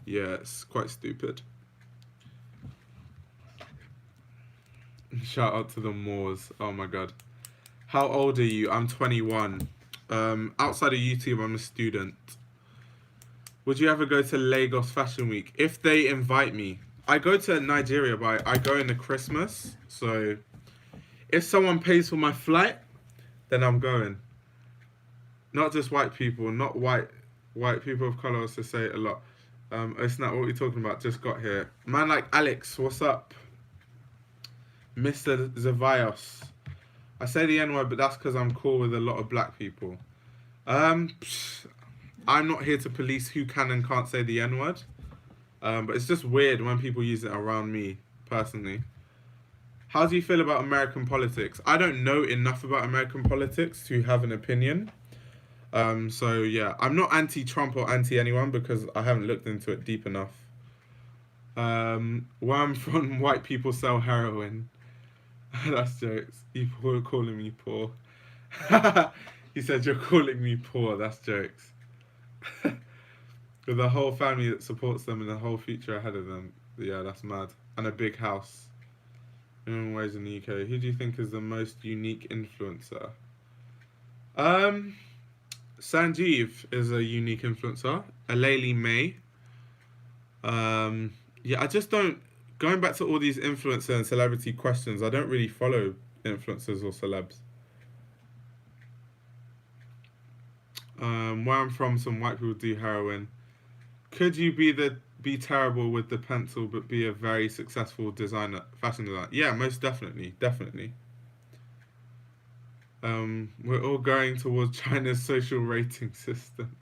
Yeah, it's quite stupid. Shout out to the Moors. Oh my god. How old are you? I'm 21. Outside of YouTube, I'm a student. Would you ever go to Lagos Fashion Week? If they invite me. I go to Nigeria, but I go in the Christmas. So if someone pays for my flight, then I'm going. Not just white people, not white people of colour also say it a lot. It's not what we're talking about, just got here. Man like Alex, what's up? Mr. Zavios. I say the N-word, but that's because I'm cool with a lot of black people. I'm not here to police who can and can't say the N-word. But it's just weird when people use it around me, personally. How do you feel about American politics? I don't know enough about American politics to have an opinion. So yeah, I'm not anti-Trump or anti-anyone because I haven't looked into it deep enough. Where I'm from, white people sell heroin. That's jokes. People are calling me poor. He said, you're calling me poor. That's jokes. With a whole family that supports them and a whole future ahead of them. Yeah, that's mad. And a big house. In ways in the UK. Who do you think is the most unique influencer? Sanjeev is a unique influencer. Alayli May. Yeah, I just don't... Going back to all these influencer and celebrity questions, I don't really follow influencers or celebs. Where I'm from, some white people do heroin. Could you be terrible with the pencil but be a very successful designer, fashion designer? Yeah, most definitely, definitely. We're all going towards China's social rating system.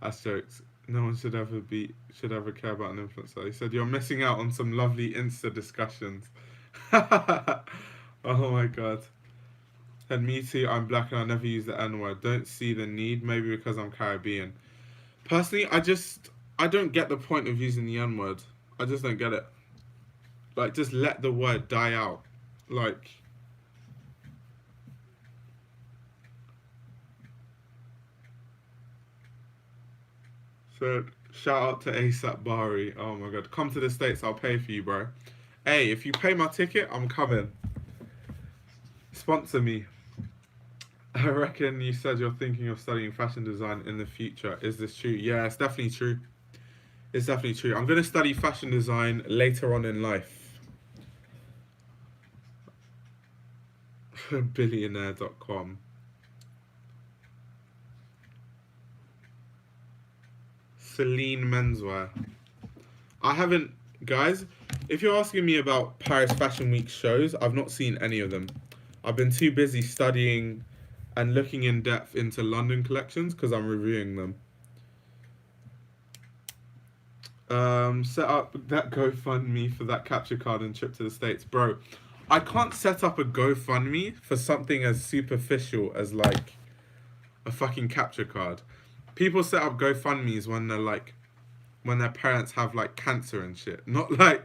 That's jokes. No one should ever care about an influencer. He said you're missing out on some lovely Insta discussions. Oh my god. And me too, I'm black and I never use the N-word. Don't see the need, maybe because I'm Caribbean. Personally, I don't get the point of using the N-word. I just don't get it. Like, just let the word die out. Like... So, shout out to ASAP Bari. Oh my god. Come to the States, I'll pay for you, bro. Hey, if you pay my ticket, I'm coming. Sponsor me. I reckon you said you're thinking of studying fashion design in the future. Is this true? Yeah, it's definitely true. It's definitely true. I'm going to study fashion design later on in life. Billionaire.com. Celine Menswear. I haven't... Guys, if you're asking me about Paris Fashion Week shows, I've not seen any of them. I've been too busy studying and looking in depth into London collections because I'm reviewing them. Set up that GoFundMe for that capture card and trip to the States. Bro, I can't set up a GoFundMe for something as superficial as, like, a fucking capture card. People set up GoFundMes when they're, like, when their parents have, like, cancer and shit. Not, like...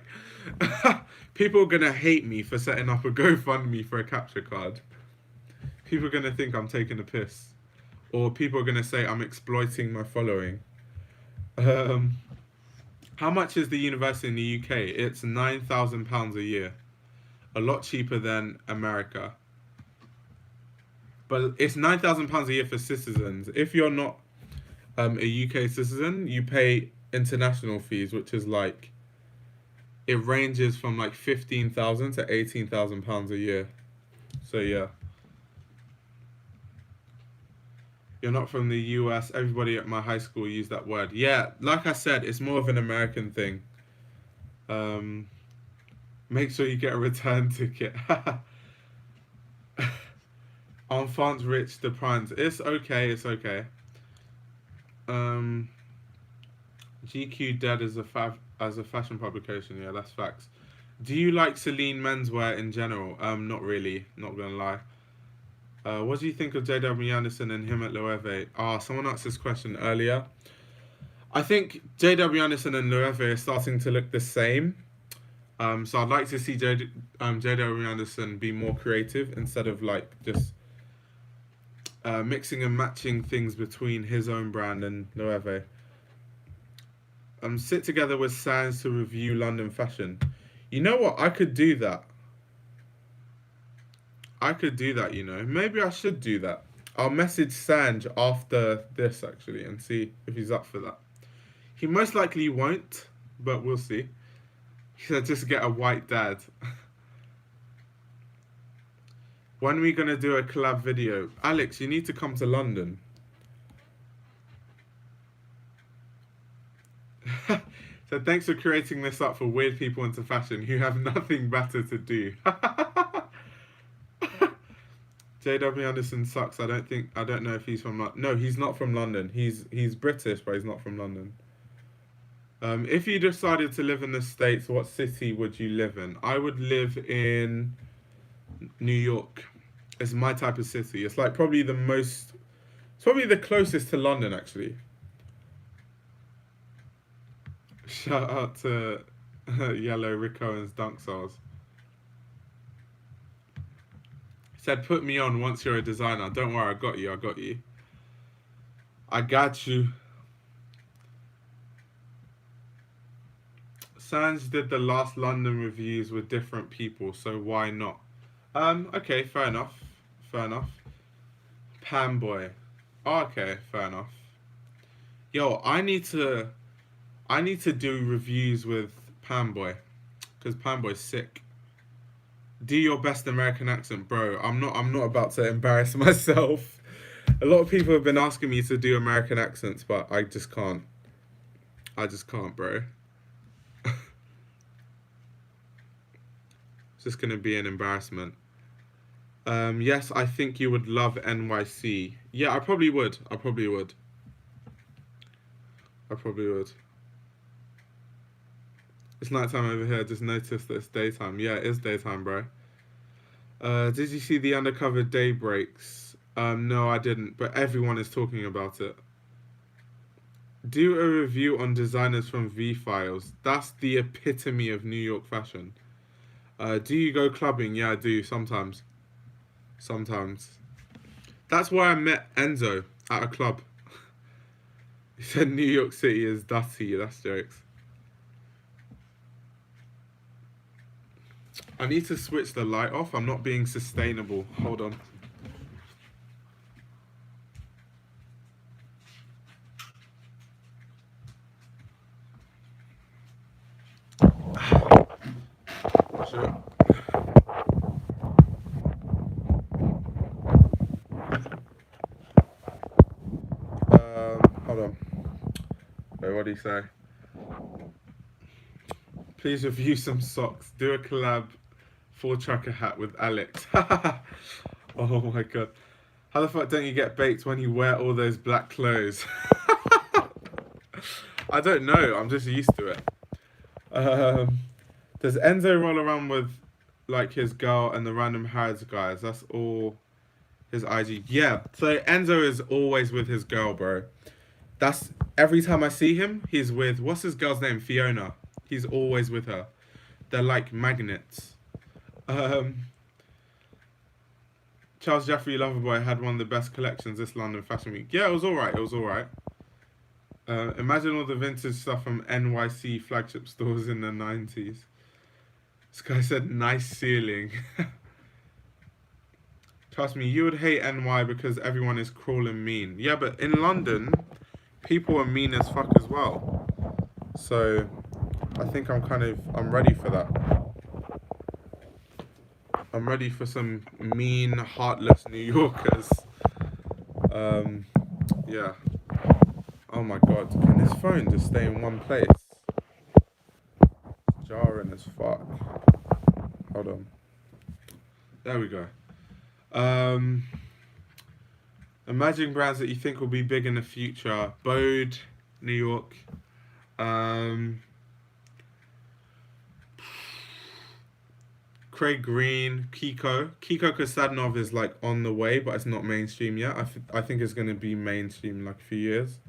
People are gonna hate me for setting up a GoFundMe for a capture card. People are gonna think I'm taking a piss. Or people are gonna say I'm exploiting my following. How much is the university in the UK? It's £9,000 a year. A lot cheaper than America. But it's £9,000 a year for citizens. If you're not a UK citizen, you pay international fees, which is like... It ranges from like £15,000 to £18,000 a year. So yeah. You're not from the US. Everybody at my high school used that word. Yeah, like I said, it's more of an American thing. Make sure you get a return ticket. Enfants rich de prance. It's okay, it's okay. GQ dead as a fashion publication. Yeah, that's facts. Do you like Celine Menswear in general? Not really. Not gonna lie. What do you think of JW Anderson and him at Loewe? Someone asked this question earlier. I think JW Anderson and Loewe are starting to look the same. So I'd like to see JW Anderson be more creative instead of like just mixing and matching things between his own brand and Loewe. Sit together with Sans to review London fashion. You know what? I could do that. You know. Maybe I should do that. I'll message Sanj after this, actually, and see if he's up for that. He most likely won't, but we'll see. He said just get a white dad. When are we going to do a collab video? Alex, you need to come to London. So thanks for creating this up for weird people into fashion who have nothing better to do. JW Anderson sucks. I don't know if he's from London. No, he's not from London. He's British, but he's not from London. If you decided to live in the States, what city would you live in? I would live in New York. It's my type of city. It's like probably it's probably the closest to London, actually. Shout out to Yellow Rick Owens Dunk Souls. He said, put me on once you're a designer. Don't worry, I got you. I got you. Sanj did the last London reviews with different people, so why not? Okay, fair enough. Pam boy. Oh, okay, fair enough. Yo, I need to do reviews with Pam boy, because Pam boy's sick. Do your best American accent, bro. I'm not about to embarrass myself. A lot of people have been asking me to do American accents, but I just can't. Bro. It's just gonna be an embarrassment. Yes, I think you would love NYC. Yeah, I probably would. It's nighttime over here. Just noticed that it's daytime. Yeah, it is daytime, bro. Did you see the undercover daybreaks? No, I didn't, but everyone is talking about it. Do a review on designers from V-Files. That's the epitome of New York fashion. Do you go clubbing? Yeah, I do, sometimes. That's where I met Enzo, at a club. He said New York City is dirty. That's jokes. I need to switch the light off. I'm not being sustainable. Hold on. Sure. Hold on. Wait, what do you say? Please review some socks. Do a collab 4-tracker hat with Alex. Oh my god. How the fuck don't you get baked when you wear all those black clothes? I don't know. I'm just used to it. Does Enzo roll around with like his girl and the random Harrods guys? That's all his IG. Yeah. So Enzo is always with his girl, bro. That's every time I see him, he's with what's his girl's name? Fiona. He's always with her. They're like magnets. Charles Jeffrey Loverboy had one of the best collections this London Fashion Week. Yeah, it was alright. Imagine all the vintage stuff from NYC flagship stores in the 90s. This guy said nice ceiling. Trust me, you would hate NY because everyone is cruel and mean. Yeah, but in London, people are mean as fuck as well. So I think I'm ready for that. I'm ready for some mean, heartless New Yorkers. Yeah. Oh my god, can this phone just stay in one place? It's jarring as fuck. Hold on. There we go. Emerging brands that you think will be big in the future. Bode, New York. Craig Green, Kiko. Kiko Kosadnov is like on the way, but it's not mainstream yet. I think it's going to be mainstream in like a few years.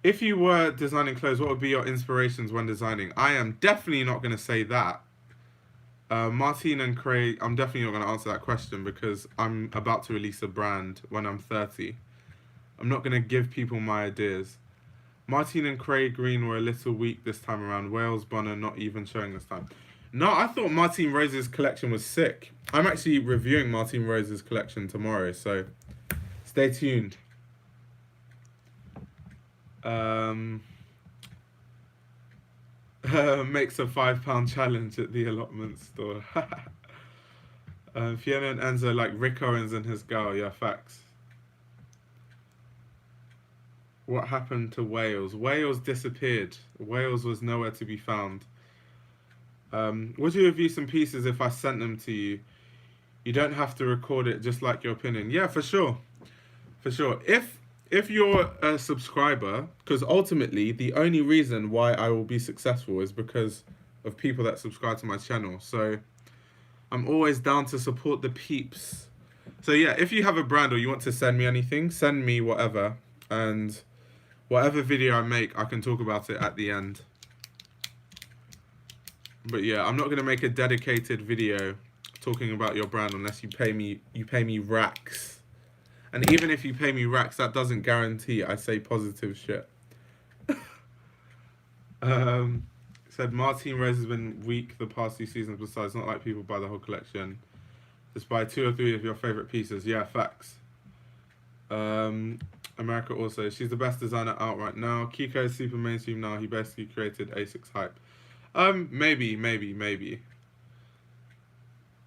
If you were designing clothes, what would be your inspirations when designing? I am definitely not going to say that. Martine and Craig, I'm definitely not going to answer that question because I'm about to release a brand when I'm 30. I'm not going to give people my ideas. Martine and Craig Green were a little weak this time around. Wales Bonner not even showing this time. No, I thought Martine Rose's collection was sick. I'm actually reviewing Martine Rose's collection tomorrow, so stay tuned. Makes a £5 challenge at the allotment store. Fiona and Enzo like Rick Owens and his girl. Yeah, facts. What happened to Wales? Wales disappeared. Wales was nowhere to be found. Would you review some pieces if I sent them to you? You don't have to record it, just like your opinion. Yeah, for sure. For sure. If you're a subscriber, because ultimately the only reason why I will be successful is because of people that subscribe to my channel. So I'm always down to support the peeps. So yeah, if you have a brand or you want to send me anything, send me whatever. And whatever video I make, I can talk about it at the end. But yeah, I'm not going to make a dedicated video talking about your brand unless you pay me racks. And even if you pay me racks, that doesn't guarantee I say positive shit. Said Martine Rose has been weak the past 2 seasons. Besides, not like people buy the whole collection. Just buy 2 or 3 of your favorite pieces. Yeah, facts. America also. She's the best designer out right now. Kiko is super mainstream now. He basically created A6 hype. Maybe.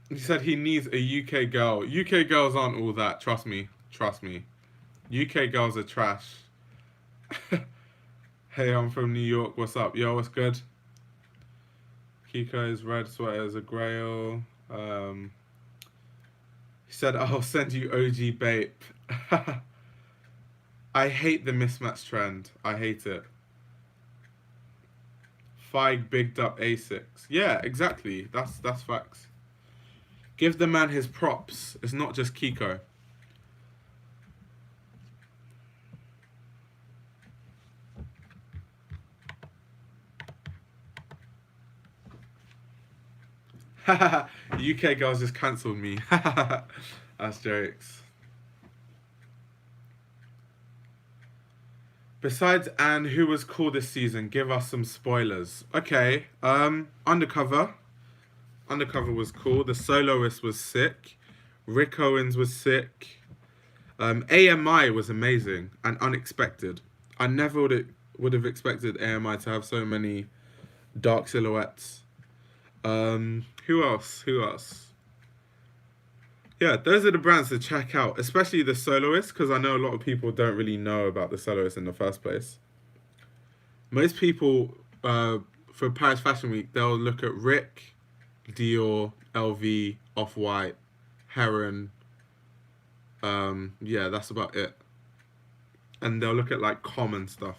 He said he needs a UK girl. UK girls aren't all that. Trust me. UK girls are trash. Hey, I'm from New York. What's up? Yo, what's good? Kiko's red sweater is a grail. He said, I'll send you OG Bape. I hate the mismatch trend. I hate it. Feig bigged up A6. Yeah, exactly. That's facts. Give the man his props. It's not just Kiko. UK girls just cancelled me. That's jokes. Besides Anne, who was cool this season? Give us some spoilers. Okay. Undercover. Undercover was cool. The Soloist was sick. Rick Owens was sick. AMI was amazing and unexpected. I never would have expected AMI to have so many dark silhouettes. Who else? Yeah, those are the brands to check out, especially the Soloist, because I know a lot of people don't really know about the Soloist in the first place. Most people, for Paris Fashion Week, they'll look at Rick, Dior, LV, Off-White, Heron. Yeah, that's about it. And they'll look at like common stuff.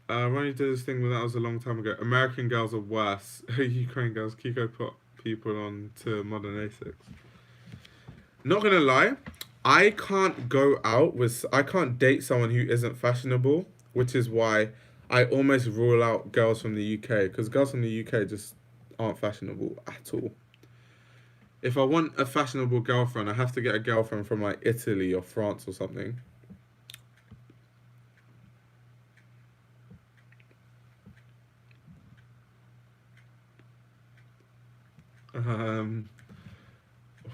Ronnie did this thing when that was a long time ago. American girls are worse. Ukraine girls. Kiko put people on to modern A6. Not gonna lie, I can't go out with. I can't date someone who isn't fashionable, which is why I almost rule out girls from the UK, because girls from the UK just aren't fashionable at all. If I want a fashionable girlfriend, I have to get a girlfriend from like Italy or France or something.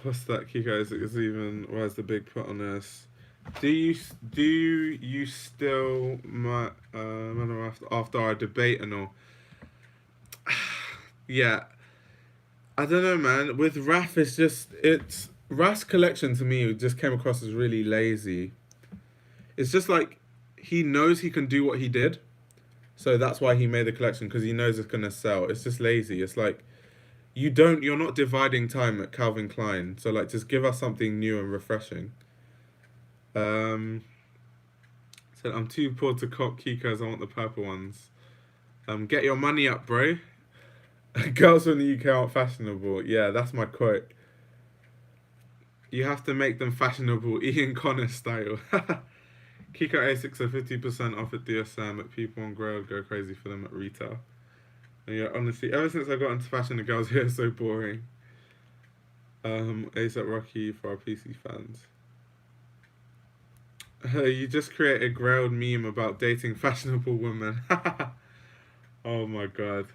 What's that, Kiko? Is even where's the big put on this? Do you still after our debate and all? Yeah, I don't know, man. With Raf, it's Raf's collection to me just came across as really lazy. It's just like he knows he can do what he did, so that's why he made the collection, because he knows it's gonna sell. It's just lazy. It's like you're not dividing time at Calvin Klein, so like just give us something new and refreshing. Said I'm too poor to cop Kiko's. I want the purple ones. Get your money up, bro. Girls from the UK aren't fashionable. Yeah, that's my quote. You have to make them fashionable, Ian Connor style. Kiko A6 are 50% off at DSM, but people on Grail go crazy for them at retail. And yeah, honestly, ever since I got into fashion, the girls here are so boring. ASAP Rocky for our PC fans. You just create a Grailed meme about dating fashionable women. Oh my god.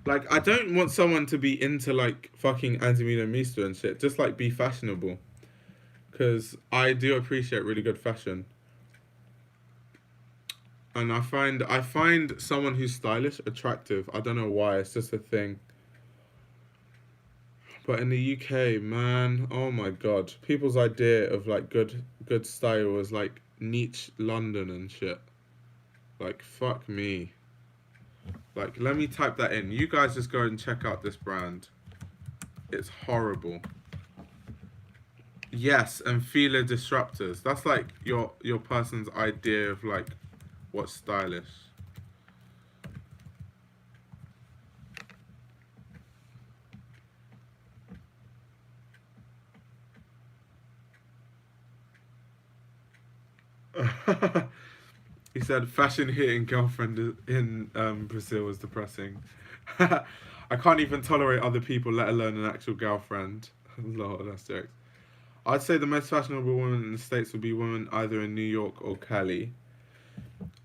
Like, I don't want someone to be into, like, fucking Antamina Mista and shit. Just, like, be fashionable. Because I do appreciate really good fashion. And I find someone who's stylish attractive. I don't know why. It's just a thing. But in the UK, man, oh my god. People's idea of, like, good style was, like, niche London and shit. Like, fuck me. Like, let me type that in. You guys just go and check out this brand. It's horrible. Yes, and feeler disruptors. That's like your person's idea of like what's stylish. He said fashion hitting girlfriend in Brazil was depressing. I can't even tolerate other people, let alone an actual girlfriend. Lord, that's jokes. I'd say the most fashionable women in the States would be women either in New York or Cali.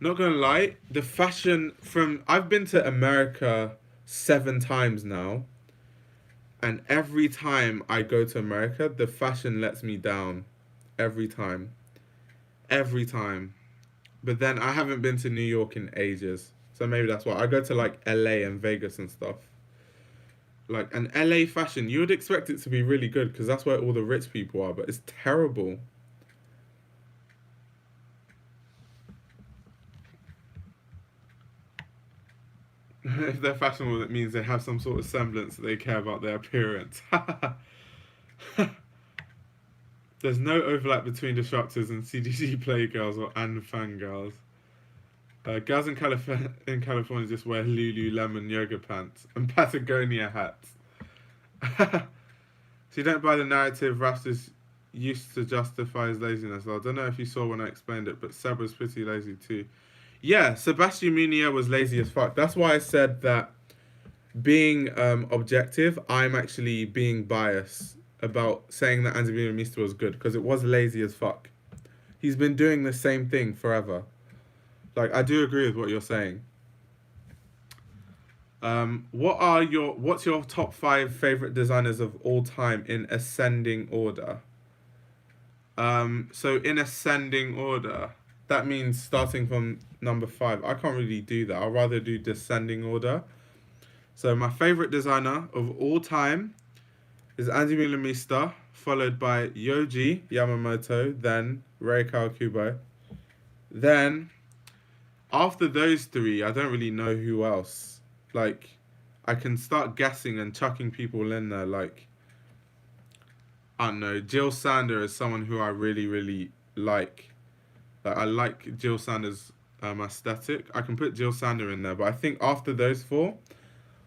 Not gonna lie, the fashion from I've been to America 7 times now, and every time I go to America, the fashion lets me down. Every time. Every time. But then I haven't been to New York in ages. So maybe that's why. I go to like LA and Vegas and stuff. Like an LA fashion, you would expect it to be really good because that's where all the rich people are, but it's terrible. If they're fashionable, it means they have some sort of semblance that they care about their appearance. There's no overlap between disruptors and CDG playgirls or and fangirls. Girls in California just wear Lululemon yoga pants and Patagonia hats. So you don't buy the narrative Rastas used to justify his laziness. I don't know if you saw when I explained it, but Seb was pretty lazy too. Yeah, Sebastian Munier was lazy as fuck. That's why I said that being objective, I'm actually being biased about saying that Andy Mr. was good because it was lazy as fuck. He's been doing the same thing forever. Like, I do agree with what you're saying. What's your top 5 favorite designers of all time in ascending order? So in ascending order, that means starting from number 5. I can't really do that. I'd rather do descending order. So my favorite designer of all time is Andy Milamista, followed by Yohji Yamamoto, then Rei Kawakubo. Then, after those 3, I don't really know who else. Like, I can start guessing and chucking people in there. Like, I don't know. Jill Sander is someone who I really, really like. Like, I like Jill Sander's aesthetic. I can put Jill Sander in there, but I think after those 4,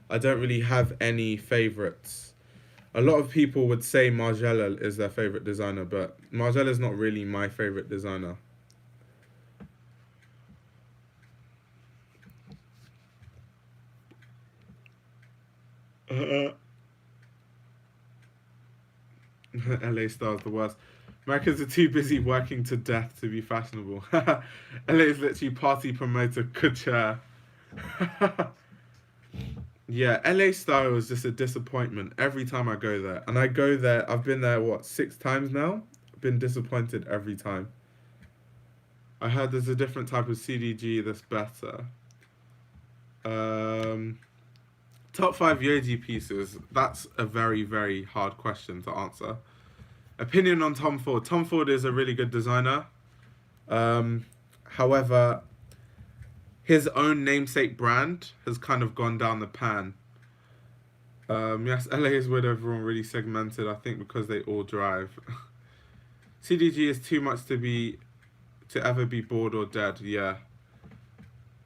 I don't really have any favorites. A lot of people would say Margiela is their favorite designer, but Margiela is not really my favorite designer. LA stars the worst. Americans are too busy working to death to be fashionable. LA is literally party promoter couture. Yeah, LA style is just a disappointment every time I go there. And I go there, I've been there, 6 times now? I've been disappointed every time. I heard there's a different type of CDG that's better. Top 5 Yohji pieces. That's a very, very hard question to answer. Opinion on Tom Ford. Tom Ford is a really good designer. However, his own namesake brand has kind of gone down the pan. Yes, LA is with everyone really segmented, I think because they all drive. CDG is too much to ever be bored or dead, yeah.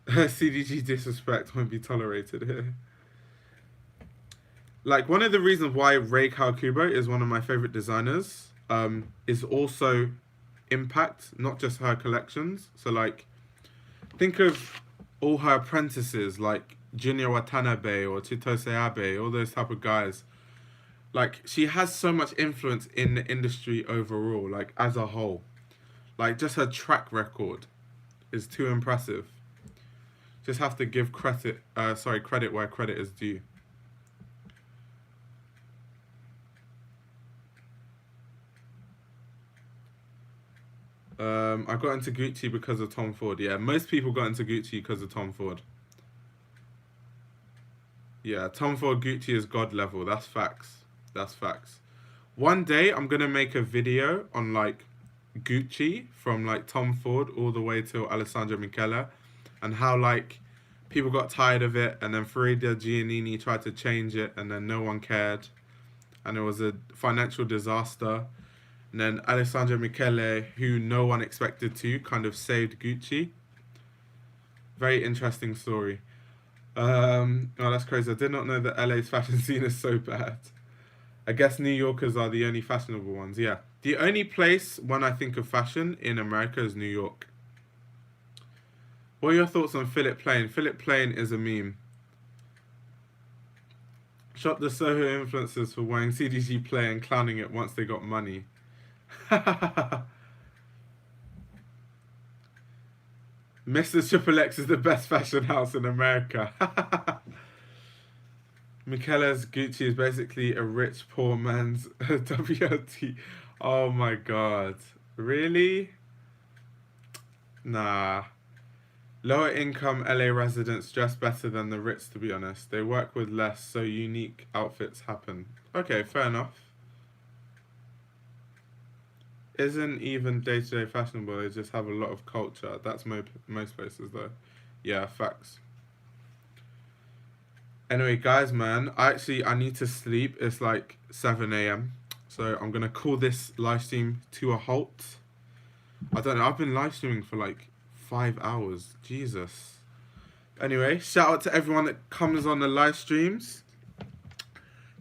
CDG disrespect won't be tolerated here. Like, one of the reasons why Rei Kawakubo is one of my favorite designers is also impact, not just her collections. So, like, think of all her apprentices, like Junya Watanabe or Chitose Abe, all those type of guys. Like, she has so much influence in the industry overall, like, as a whole. Like, just her track record is too impressive. Just have to give credit where credit is due. I got into Gucci because of Tom Ford. Yeah, most people got into Gucci because of Tom Ford. Yeah, Tom Ford Gucci is god level. That's facts. That's facts. One day I'm gonna make a video on like Gucci from like Tom Ford all the way to Alessandro Michele, and how like people got tired of it, and then Farida Giannini tried to change it, and then no one cared. and it was a financial disaster. And then Alessandro Michele, who no one expected to, kind of saved Gucci. Very interesting story. Oh, that's crazy. I did not know that LA's fashion scene is so bad. I guess New Yorkers are the only fashionable ones. Yeah. The only place when I think of fashion in America is New York. What are your thoughts on Philip Plain? Philip Plain is a meme. Shot the Soho influencers for wearing CDG Play and clowning it once they got money. Mr. Triple X is the best fashion house in America. Michele's Gucci is basically a rich poor man's WLT. Oh my god. Really? Nah. Lower income LA residents dress better than the rich, to be honest. They work with less, so unique outfits happen. Okay, fair enough. Isn't even day-to-day fashionable, they just have a lot of culture. That's most places, though. Yeah, facts. Anyway, guys, man, I need to sleep. It's like 7 a.m. So I'm going to call this live stream to a halt. I don't know, I've been live streaming for like 5 hours. Jesus. Anyway, shout out to everyone that comes on the live streams.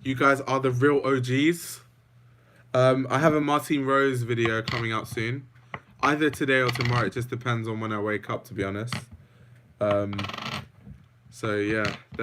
You guys are the real OGs. I have a Martine Rose video coming out soon. Either today or tomorrow. It just depends on when I wake up, to be honest. So yeah, there